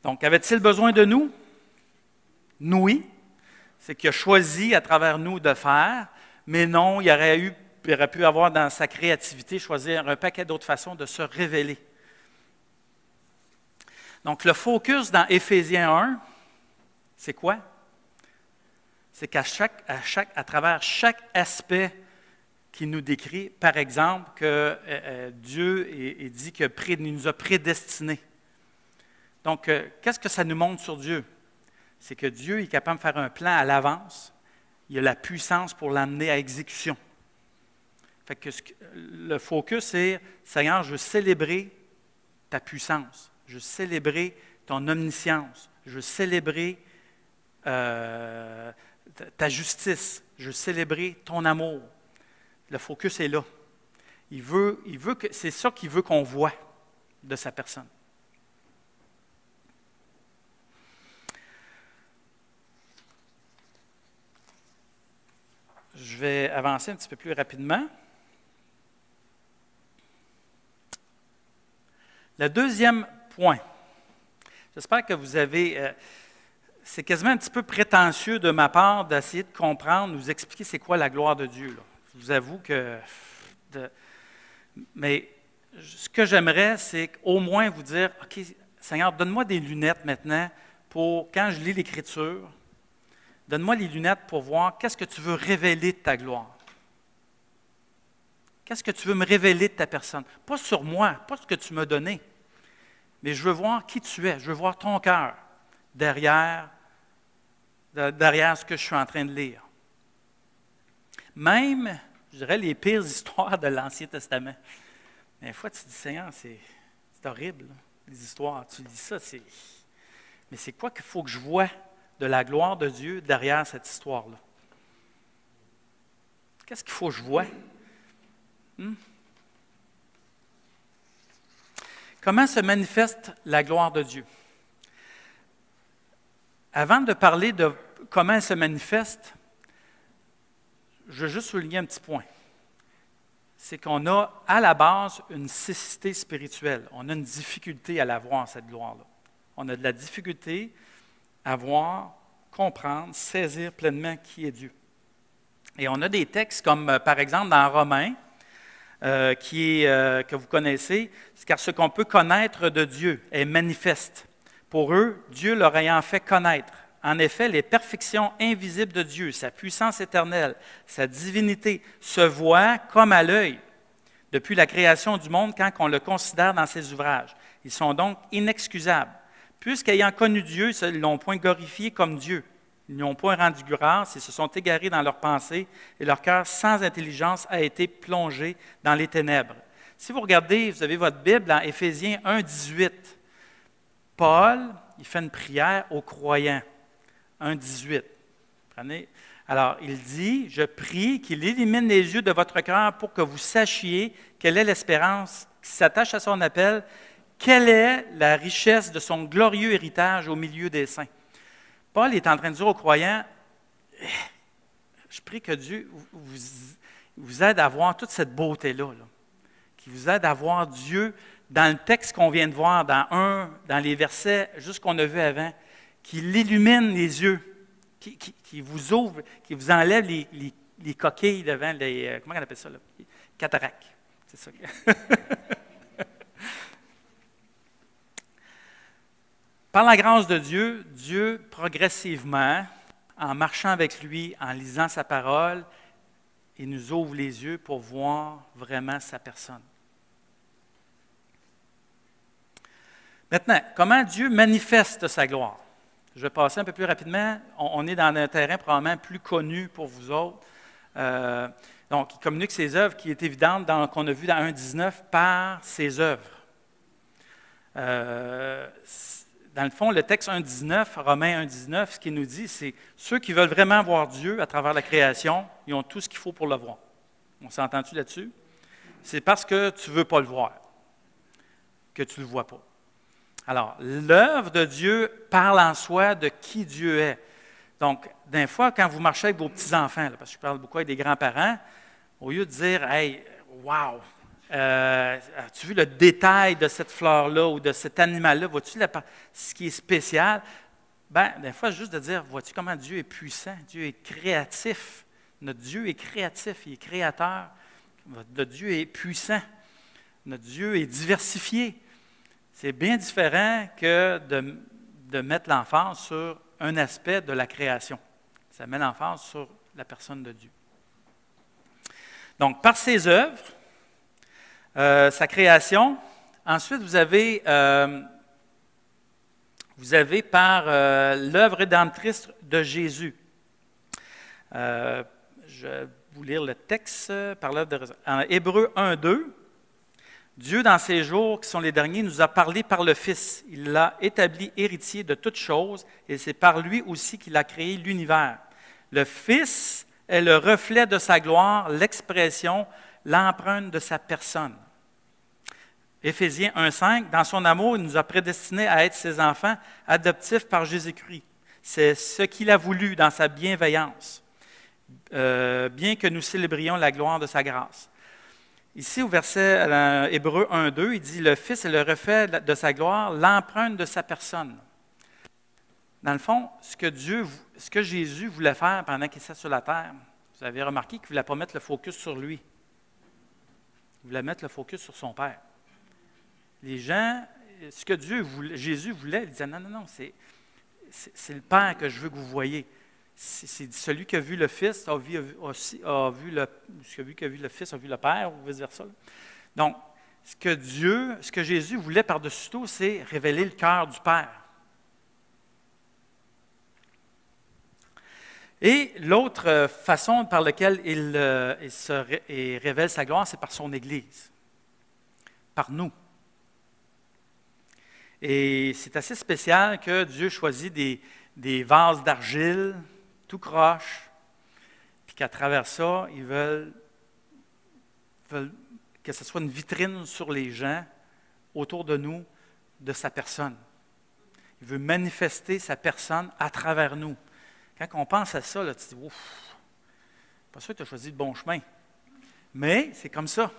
Donc, avait-il besoin de nous? Oui. C'est qu'il a choisi à travers nous de faire. Mais non, il aurait pu avoir dans sa créativité choisir un paquet d'autres façons de se révéler. Donc, le focus dans Éphésiens 1, c'est quoi? C'est qu'à travers chaque aspect qu'il nous décrit, par exemple, que Dieu dit qu'il nous a prédestinés. Donc, qu'est-ce que ça nous montre sur Dieu? C'est que Dieu est capable de faire un plan à l'avance. Il a la puissance pour l'amener à exécution. Fait que le focus, c'est « Seigneur, je veux célébrer ta puissance. Je veux célébrer ton omniscience. Je veux célébrer ta justice. Je veux célébrer ton amour. » Le focus est là. C'est ça qu'il veut qu'on voit de sa personne. Je vais avancer un petit peu plus rapidement. Le deuxième point. J'espère que vous avez... c'est quasiment un petit peu prétentieux de ma part d'essayer de comprendre, nous expliquer c'est quoi la gloire de Dieu, là. Je vous avoue que... mais ce que j'aimerais, c'est qu'au moins vous dire, OK, Seigneur, donne-moi des lunettes maintenant pour, quand je lis l'Écriture, donne-moi les lunettes pour voir qu'est-ce que tu veux révéler de ta gloire. Qu'est-ce que tu veux me révéler de ta personne? Pas sur moi, pas ce que tu m'as donné, mais je veux voir qui tu es. Je veux voir ton cœur derrière ce que je suis en train de lire. Même, je dirais, les pires histoires de l'Ancien Testament. Mais des fois, tu te dis, Seigneur, c'est horrible, là, les histoires. Tu dis ça, mais c'est quoi qu'il faut que je vois de la gloire de Dieu derrière cette histoire-là? Qu'est-ce qu'il faut que je vois? Comment se manifeste la gloire de Dieu? Avant de parler de comment elle se manifeste, je veux juste souligner un petit point. C'est qu'on a à la base une cécité spirituelle. On a une difficulté à la voir, cette gloire-là. On a de la difficulté à voir, comprendre, saisir pleinement qui est Dieu. Et on a des textes comme, par exemple, dans Romains, que vous connaissez, car ce qu'on peut connaître de Dieu est manifeste. Pour eux, Dieu leur ayant fait connaître. En effet, les perfections invisibles de Dieu, sa puissance éternelle, sa divinité, se voient comme à l'œil depuis la création du monde quand on le considère dans ses ouvrages. Ils sont donc inexcusables. Puisqu'ayant connu Dieu, ils ne l'ont point glorifié comme Dieu. Ils n'y ont point rendu grâce, ils se sont égarés dans leurs pensées et leur cœur sans intelligence a été plongé dans les ténèbres. Si vous regardez, vous avez votre Bible en Éphésiens 1, 18. Paul, il fait une prière aux croyants. 1, 18. Prenez. Alors, il dit, « Je prie qu'il élimine les yeux de votre cœur pour que vous sachiez quelle est l'espérance qui s'attache à son appel, quelle est la richesse de son glorieux héritage au milieu des saints. » Paul est en train de dire aux croyants, « Je prie que Dieu vous aide à voir toute cette beauté-là, là, qui vous aide à voir Dieu dans le texte qu'on vient de voir, dans les versets, juste qu'on a vu avant, qui illumine les yeux, qui vous ouvre, qui vous enlève les coquilles devant les... comment on appelle ça, là? Cataractes. C'est ça. Par la grâce de Dieu, Dieu, progressivement, en marchant avec lui, en lisant sa parole, il nous ouvre les yeux pour voir vraiment sa personne. Maintenant, comment Dieu manifeste sa gloire? Je vais passer un peu plus rapidement. On est dans un terrain probablement plus connu pour vous autres. Donc, il communique ses œuvres qui est évidente, qu'on a vu dans 1,19, par ses œuvres. Dans le fond, le texte 1,19, Romains 1,19, ce qu'il nous dit, c'est ceux qui veulent vraiment voir Dieu à travers la création, ils ont tout ce qu'il faut pour le voir. On s'entend-tu là-dessus? C'est parce que tu ne veux pas le voir que tu ne le vois pas. Alors, l'œuvre de Dieu parle en soi de qui Dieu est. Donc, des fois, quand vous marchez avec vos petits-enfants, parce que je parle beaucoup avec des grands-parents, au lieu de dire « Hey, wow! As-tu vu le détail de cette fleur-là ou de cet animal-là? Vois-tu ce qui est spécial? » Bien, des fois, juste de dire « Vois-tu comment Dieu est puissant? Dieu est créatif. Notre Dieu est créatif, il est créateur. Notre Dieu est puissant. Notre Dieu est diversifié. » C'est bien différent que de mettre l'emphase sur un aspect de la création. Ça met l'emphase sur la personne de Dieu. Donc, par ses œuvres, sa création. Ensuite, vous avez par l'œuvre rédemptrice de Jésus. Je vais vous lire le texte par l'œuvre de en Hébreux 1, 2. Dieu, dans ces jours qui sont les derniers, nous a parlé par le Fils. Il l'a établi héritier de toutes choses et c'est par lui aussi qu'il a créé l'univers. Le Fils est le reflet de sa gloire, l'expression, l'empreinte de sa personne. Éphésiens 1,5, dans son amour, il nous a prédestinés à être ses enfants adoptifs par Jésus-Christ. C'est ce qu'il a voulu dans sa bienveillance, bien que nous célébrions la gloire de sa grâce. Ici, au verset Hébreux 1,2, il dit « Le Fils est le reflet de sa gloire, l'empreinte de sa personne. » Dans le fond, ce que Jésus voulait faire pendant qu'il était sur la terre, vous avez remarqué qu'il ne voulait pas mettre le focus sur lui. Il voulait mettre le focus sur son Père. Les gens, ce que Jésus voulait, il disait « Non, non, non, c'est le Père que je veux que vous voyez. » C'est celui qui a vu le Fils a vu le Fils a vu le Père, ou vice-versa. Donc, ce que Jésus voulait par-dessus tout, c'est révéler le cœur du Père. Et l'autre façon par laquelle il révèle sa gloire, c'est par son Église, par nous. Et c'est assez spécial que Dieu choisit des vases d'argile, tout croche, puis qu'à travers ça, ils veulent que ce soit une vitrine sur les gens autour de nous, de sa personne. Il veut manifester sa personne à travers nous. Quand on pense à ça, là, tu te dis, ouf, pas sûr que tu as choisi le bon chemin. Mais c'est comme ça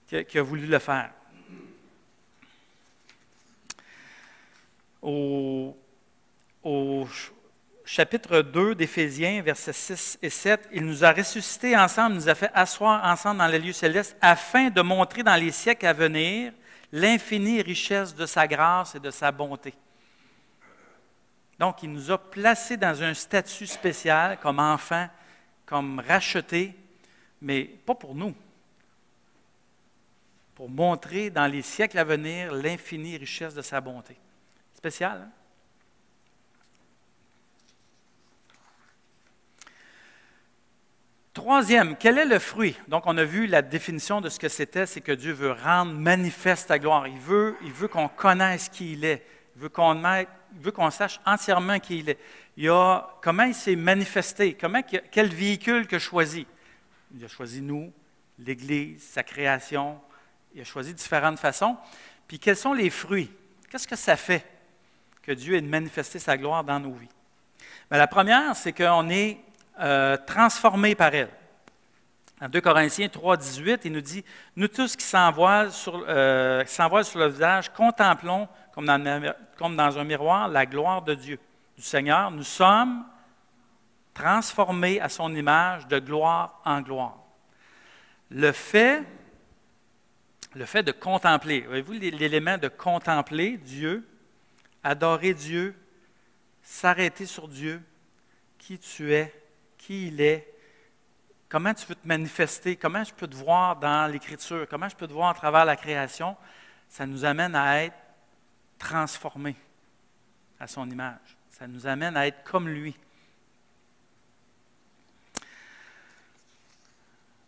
qu'il a voulu le faire. Au chapitre 2 d'Éphésiens, versets 6 et 7, il nous a ressuscités ensemble, nous a fait asseoir ensemble dans les lieux célestes, afin de montrer dans les siècles à venir l'infinie richesse de sa grâce et de sa bonté. Donc, il nous a placés dans un statut spécial, comme enfants, comme rachetés, mais pas pour nous, pour montrer dans les siècles à venir l'infinie richesse de sa bonté. Spécial, hein? Troisième, quel est le fruit? Donc, on a vu la définition de ce que c'était, c'est que Dieu veut rendre manifeste sa gloire. Il veut qu'on connaisse qui il est. Il veut qu'on sache entièrement qui il est. Comment il s'est manifesté, quel véhicule qu'il a choisi. Il a choisi nous, l'Église, sa création. Il a choisi différentes façons. Puis, quels sont les fruits? Qu'est-ce que ça fait que Dieu ait manifesté sa gloire dans nos vies? Bien, la première, c'est qu'on est transformés par elle. En 2 Corinthiens 3, 18, il nous dit « Nous tous qui s'envoilent sur le visage, contemplons comme dans un miroir la gloire de Dieu, du Seigneur. Nous sommes transformés à son image de gloire en gloire. » Le fait de contempler, voyez-vous l'élément de contempler Dieu, adorer Dieu, s'arrêter sur Dieu, qui tu es, qui il est, comment tu veux te manifester, comment je peux te voir dans l'Écriture, comment je peux te voir à travers la création, ça nous amène à être transformés à son image. Ça nous amène à être comme lui.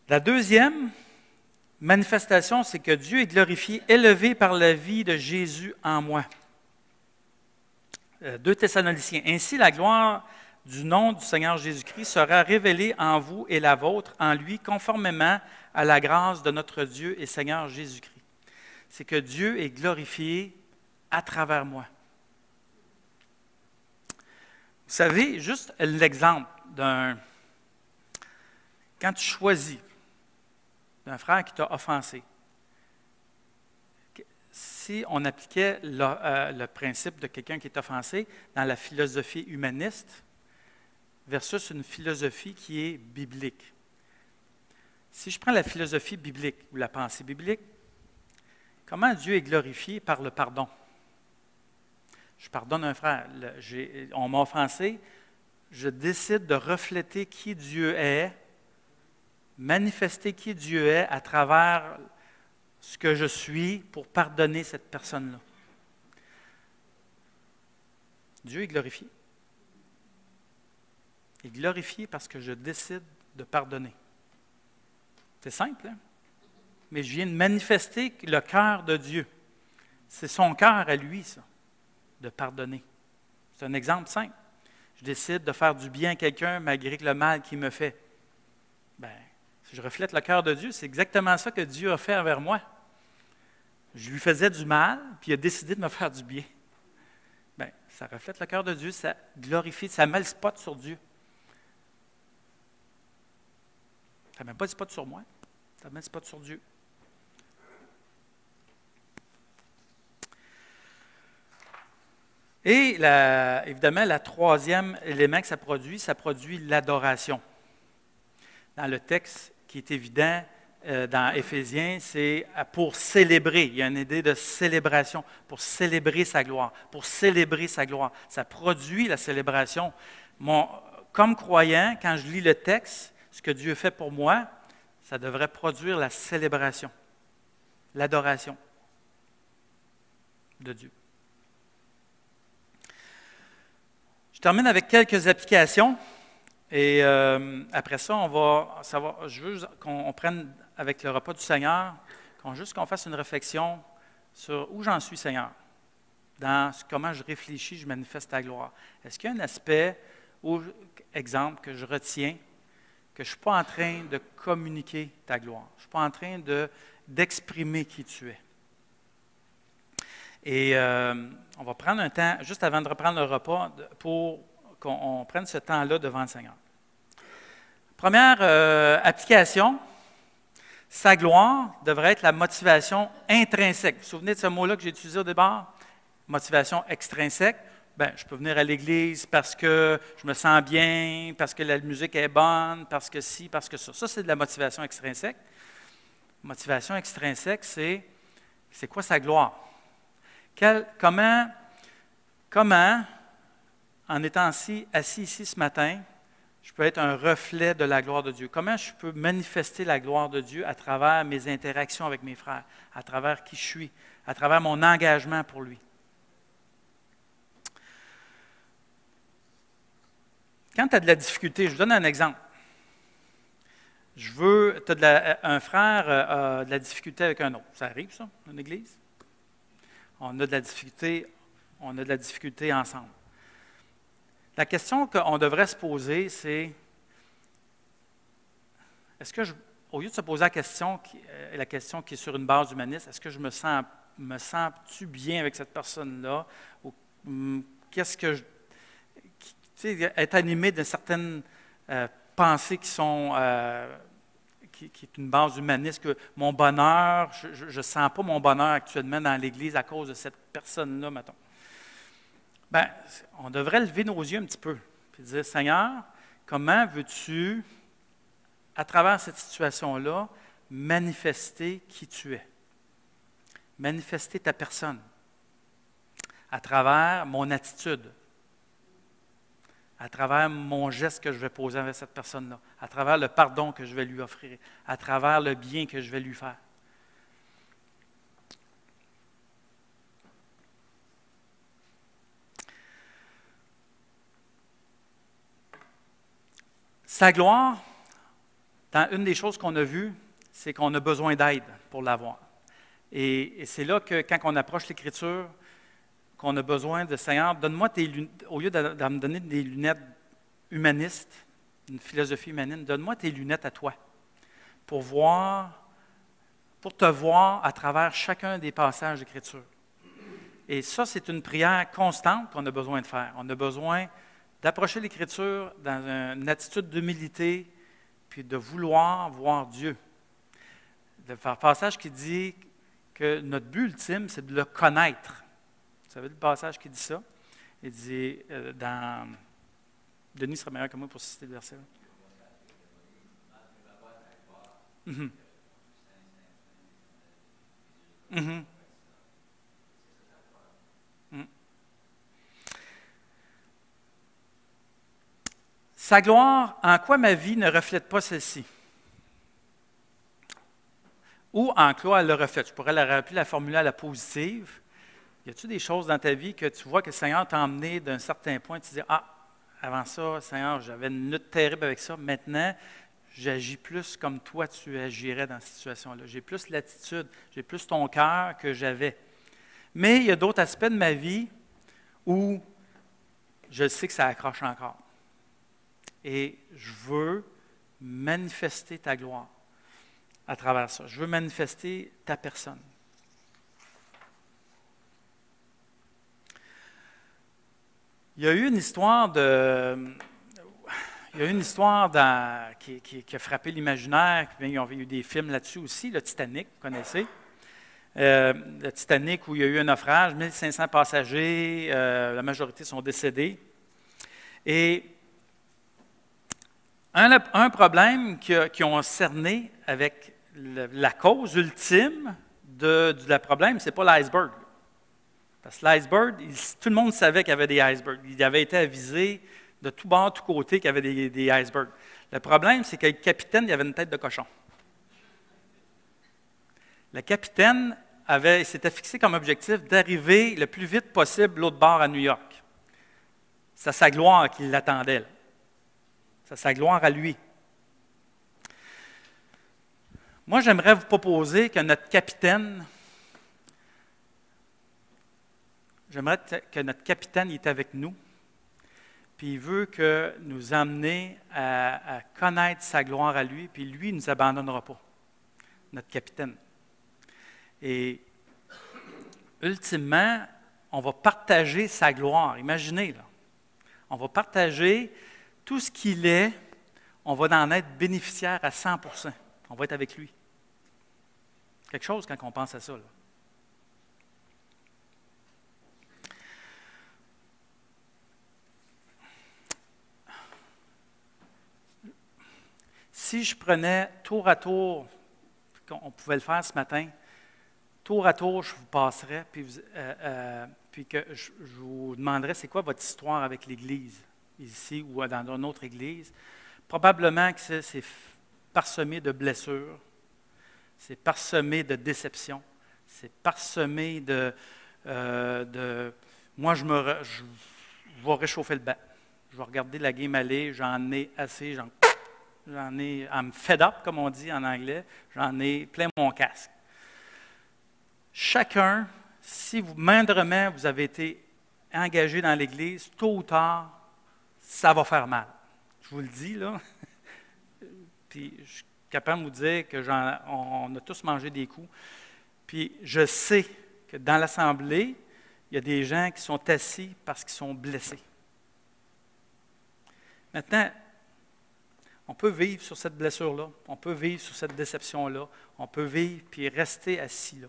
La deuxième manifestation, c'est que Dieu est glorifié, élevé par la vie de Jésus en moi. 2 Thessaloniciens. Ainsi, la gloire du nom du Seigneur Jésus-Christ sera révélée en vous et la vôtre, en lui, conformément à la grâce de notre Dieu et Seigneur Jésus-Christ. C'est que Dieu est glorifié à travers moi. Vous savez, juste l'exemple quand tu choisis d'un frère qui t'a offensé, si on appliquait le principe de quelqu'un qui est offensé dans la philosophie humaniste versus une philosophie qui est biblique. Si je prends la philosophie biblique ou la pensée biblique, comment Dieu est glorifié par le pardon? Je pardonne un frère, on m'a offensé, je décide de refléter qui Dieu est, manifester qui Dieu est à travers ce que je suis pour pardonner cette personne-là. Dieu est glorifié. Il est glorifié parce que je décide de pardonner. C'est simple, hein? Mais je viens de manifester le cœur de Dieu. C'est son cœur à lui, ça, de pardonner. C'est un exemple simple. Je décide de faire du bien à quelqu'un malgré le mal qu'il me fait. Bien, si je reflète le cœur de Dieu, c'est exactement ça que Dieu a fait envers moi. Je lui faisais du mal, puis il a décidé de me faire du bien. Bien, ça reflète le cœur de Dieu, ça glorifie, ça met le spot sur Dieu. Ça ne met pas le spot sur moi, ça met le spot sur Dieu. Et évidemment, le troisième élément que ça produit l'adoration. Dans le texte qui est évident dans Éphésiens, c'est pour célébrer. Il y a une idée de célébration, pour célébrer sa gloire, pour célébrer sa gloire. Ça produit la célébration. Comme croyant, quand je lis le texte, ce que Dieu fait pour moi, ça devrait produire la célébration, l'adoration de Dieu. Je termine avec quelques applications. Et après ça, je veux qu'on prenne avec le repas du Seigneur, qu'on fasse une réflexion sur où j'en suis, Seigneur, dans comment je réfléchis, je manifeste ta gloire. Est-ce qu'il y a un aspect, exemple, que je retiens, que je ne suis pas en train de communiquer ta gloire, je ne suis pas en train d'exprimer qui tu es? Et on va prendre un temps, juste avant de reprendre le repas, pour qu'on prenne ce temps-là devant le Seigneur. Première application, sa gloire devrait être la motivation intrinsèque. Vous vous souvenez de ce mot-là que j'ai utilisé au départ? Motivation extrinsèque. Bien, je peux venir à l'Église parce que je me sens bien, parce que la musique est bonne, parce que ci, parce que ça. Ça, c'est de la motivation extrinsèque. Motivation extrinsèque, c'est quoi sa gloire? Comment, en étant assis ici ce matin, je peux être un reflet de la gloire de Dieu? Comment je peux manifester la gloire de Dieu à travers mes interactions avec mes frères, à travers qui je suis, à travers mon engagement pour lui? Quand tu as de la difficulté, je vous donne un exemple. Un frère a de la difficulté avec un autre. Ça arrive, ça, dans l'Église? On a de la difficulté ensemble. La question qu'on devrait se poser, c'est, au lieu de se poser la question qui est sur une base humaniste, est-ce que je me sens-tu bien avec cette personne-là? Ou être animé d'une certaine pensée qui est une base humaniste, que mon bonheur, je ne sens pas mon bonheur actuellement dans l'Église à cause de cette personne-là, mettons. Bien, on devrait lever nos yeux un petit peu et dire, Seigneur, comment veux-tu, à travers cette situation-là, manifester qui tu es? Manifester ta personne à travers mon attitude, à travers mon geste que je vais poser avec cette personne-là, à travers le pardon que je vais lui offrir, à travers le bien que je vais lui faire. Sa gloire, dans une des choses qu'on a vues, c'est qu'on a besoin d'aide pour l'avoir. Et c'est là que, quand on approche l'Écriture, qu'on a besoin de Seigneur, donne-moi tes lunettes, au lieu de me donner des lunettes humanistes, une philosophie humaniste, donne-moi tes lunettes à toi, pour te voir à travers chacun des passages d'Écriture. Et ça, c'est une prière constante qu'on a besoin de faire. On a besoin d'approcher l'Écriture dans une attitude d'humilité, puis de vouloir voir Dieu. Le passage qui dit que notre but ultime, c'est de le connaître. Vous savez le passage qui dit ça? Il dit dans... Denis sera meilleur que moi pour citer le verset. Mm-hmm. Mm-hmm. Mm. Sa gloire, en quoi ma vie ne reflète pas celle-ci? Ou en quoi elle le reflète? Je pourrais la formuler à la positive. Y a-t-il des choses dans ta vie que tu vois que le Seigneur t'a emmené d'un certain point, tu dis, avant ça, Seigneur, j'avais une lutte terrible avec ça, maintenant, j'agis plus comme toi tu agirais dans cette situation-là. J'ai plus l'attitude, j'ai plus ton cœur que j'avais. Mais il y a d'autres aspects de ma vie où je sais que ça accroche encore. Et je veux manifester ta gloire à travers ça. Je veux manifester ta personne. Il y a eu une histoire qui a frappé l'imaginaire. Il y a eu des films là-dessus aussi, le Titanic, vous connaissez. Le Titanic où il y a eu un naufrage, 1500 passagers, la majorité sont décédés. Et un problème qu'ils ont cerné avec la cause ultime du problème, ce n'est pas l'iceberg. Parce que l'iceberg, tout le monde savait qu'il y avait des icebergs. Il avait été avisé de tout bord, de tous côtés qu'il y avait des icebergs. Le problème, c'est que le capitaine, il avait une tête de cochon. Le capitaine s'était fixé comme objectif d'arriver le plus vite possible l'autre bord à New York. C'est sa gloire qui l'attendait. C'est sa gloire à lui. Moi, j'aimerais vous proposer que notre capitaine, il est avec nous, puis il veut que nous amener à connaître sa gloire à lui, puis lui, il ne nous abandonnera pas, notre capitaine. Et ultimement, on va partager sa gloire. Imaginez, là. On va partager tout ce qu'il est, on va en être bénéficiaire à 100%. On va être avec lui. Quelque chose quand on pense à ça, là. Si je prenais tour à tour, on pouvait le faire ce matin, tour à tour, je vous passerais, puis que je vous demanderais c'est quoi votre histoire avec l'Église, ici ou dans une autre Église. Probablement que c'est parsemé de blessures, c'est parsemé de déceptions, c'est parsemé de moi, je vais réchauffer le banc. Je vais regarder la game aller, j'en ai assez, j'en ai, I'm fed up, comme on dit en anglais, j'en ai plein mon casque. Chacun, si moindrement vous avez été engagé dans l'Église, tôt ou tard, ça va faire mal. Je vous le dis, là. Puis je suis capable de vous dire qu'on a tous mangé des coups. Puis je sais que dans l'Assemblée, il y a des gens qui sont assis parce qu'ils sont blessés. Maintenant, on peut vivre sur cette blessure-là, on peut vivre sur cette déception-là, on peut vivre puis rester assis là.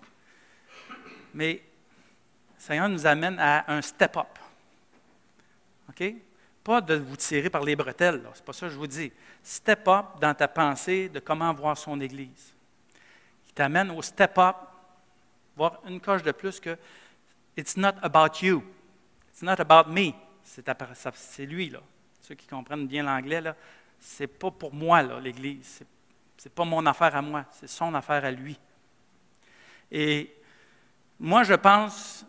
Mais le Seigneur nous amène à un step-up. OK? Pas de vous tirer par les bretelles, ce n'est pas ça que je vous dis. Step-up dans ta pensée de comment voir son Église. Il t'amène au step-up, voir une coche de plus que « It's not about you, it's not about me ». C'est lui, là. Ceux qui comprennent bien l'anglais, là. C'est pas pour moi, là, l'Église. C'est pas mon affaire à moi, c'est son affaire à lui. Et moi, je pense,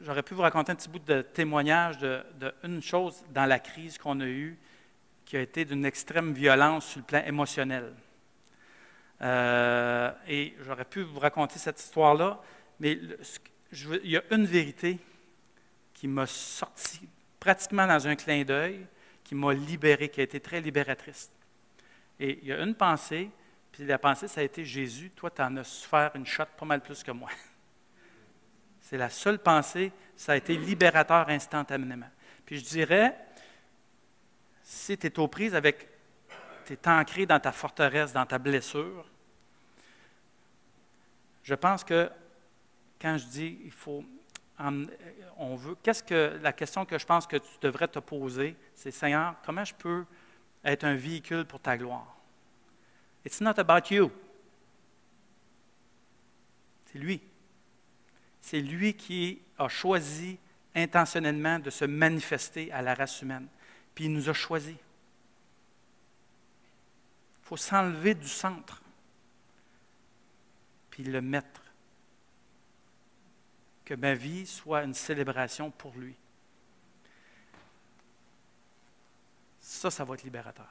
j'aurais pu vous raconter un petit bout de témoignage d'une chose dans la crise qu'on a eue qui a été d'une extrême violence sur le plan émotionnel. Et j'aurais pu vous raconter cette histoire-là, mais il y a une vérité qui m'a sorti pratiquement dans un clin d'œil, qui m'a libéré, qui a été très libératrice. Et il y a une pensée, puis la pensée, ça a été « Jésus, toi, tu en as souffert une shot pas mal plus que moi. » C'est la seule pensée, ça a été libérateur instantanément. Puis je dirais, si tu es aux prises avec, tu es ancré dans ta forteresse, dans ta blessure, je pense que quand je dis il faut, on veut, la question que je pense que tu devrais te poser, c'est Seigneur, comment je peux être un véhicule pour ta gloire? It's not about you. C'est lui. C'est lui qui a choisi intentionnellement de se manifester à la race humaine. Puis il nous a choisis. Il faut s'enlever du centre, puis le mettre. Que ma vie soit une célébration pour lui. Ça va être libérateur.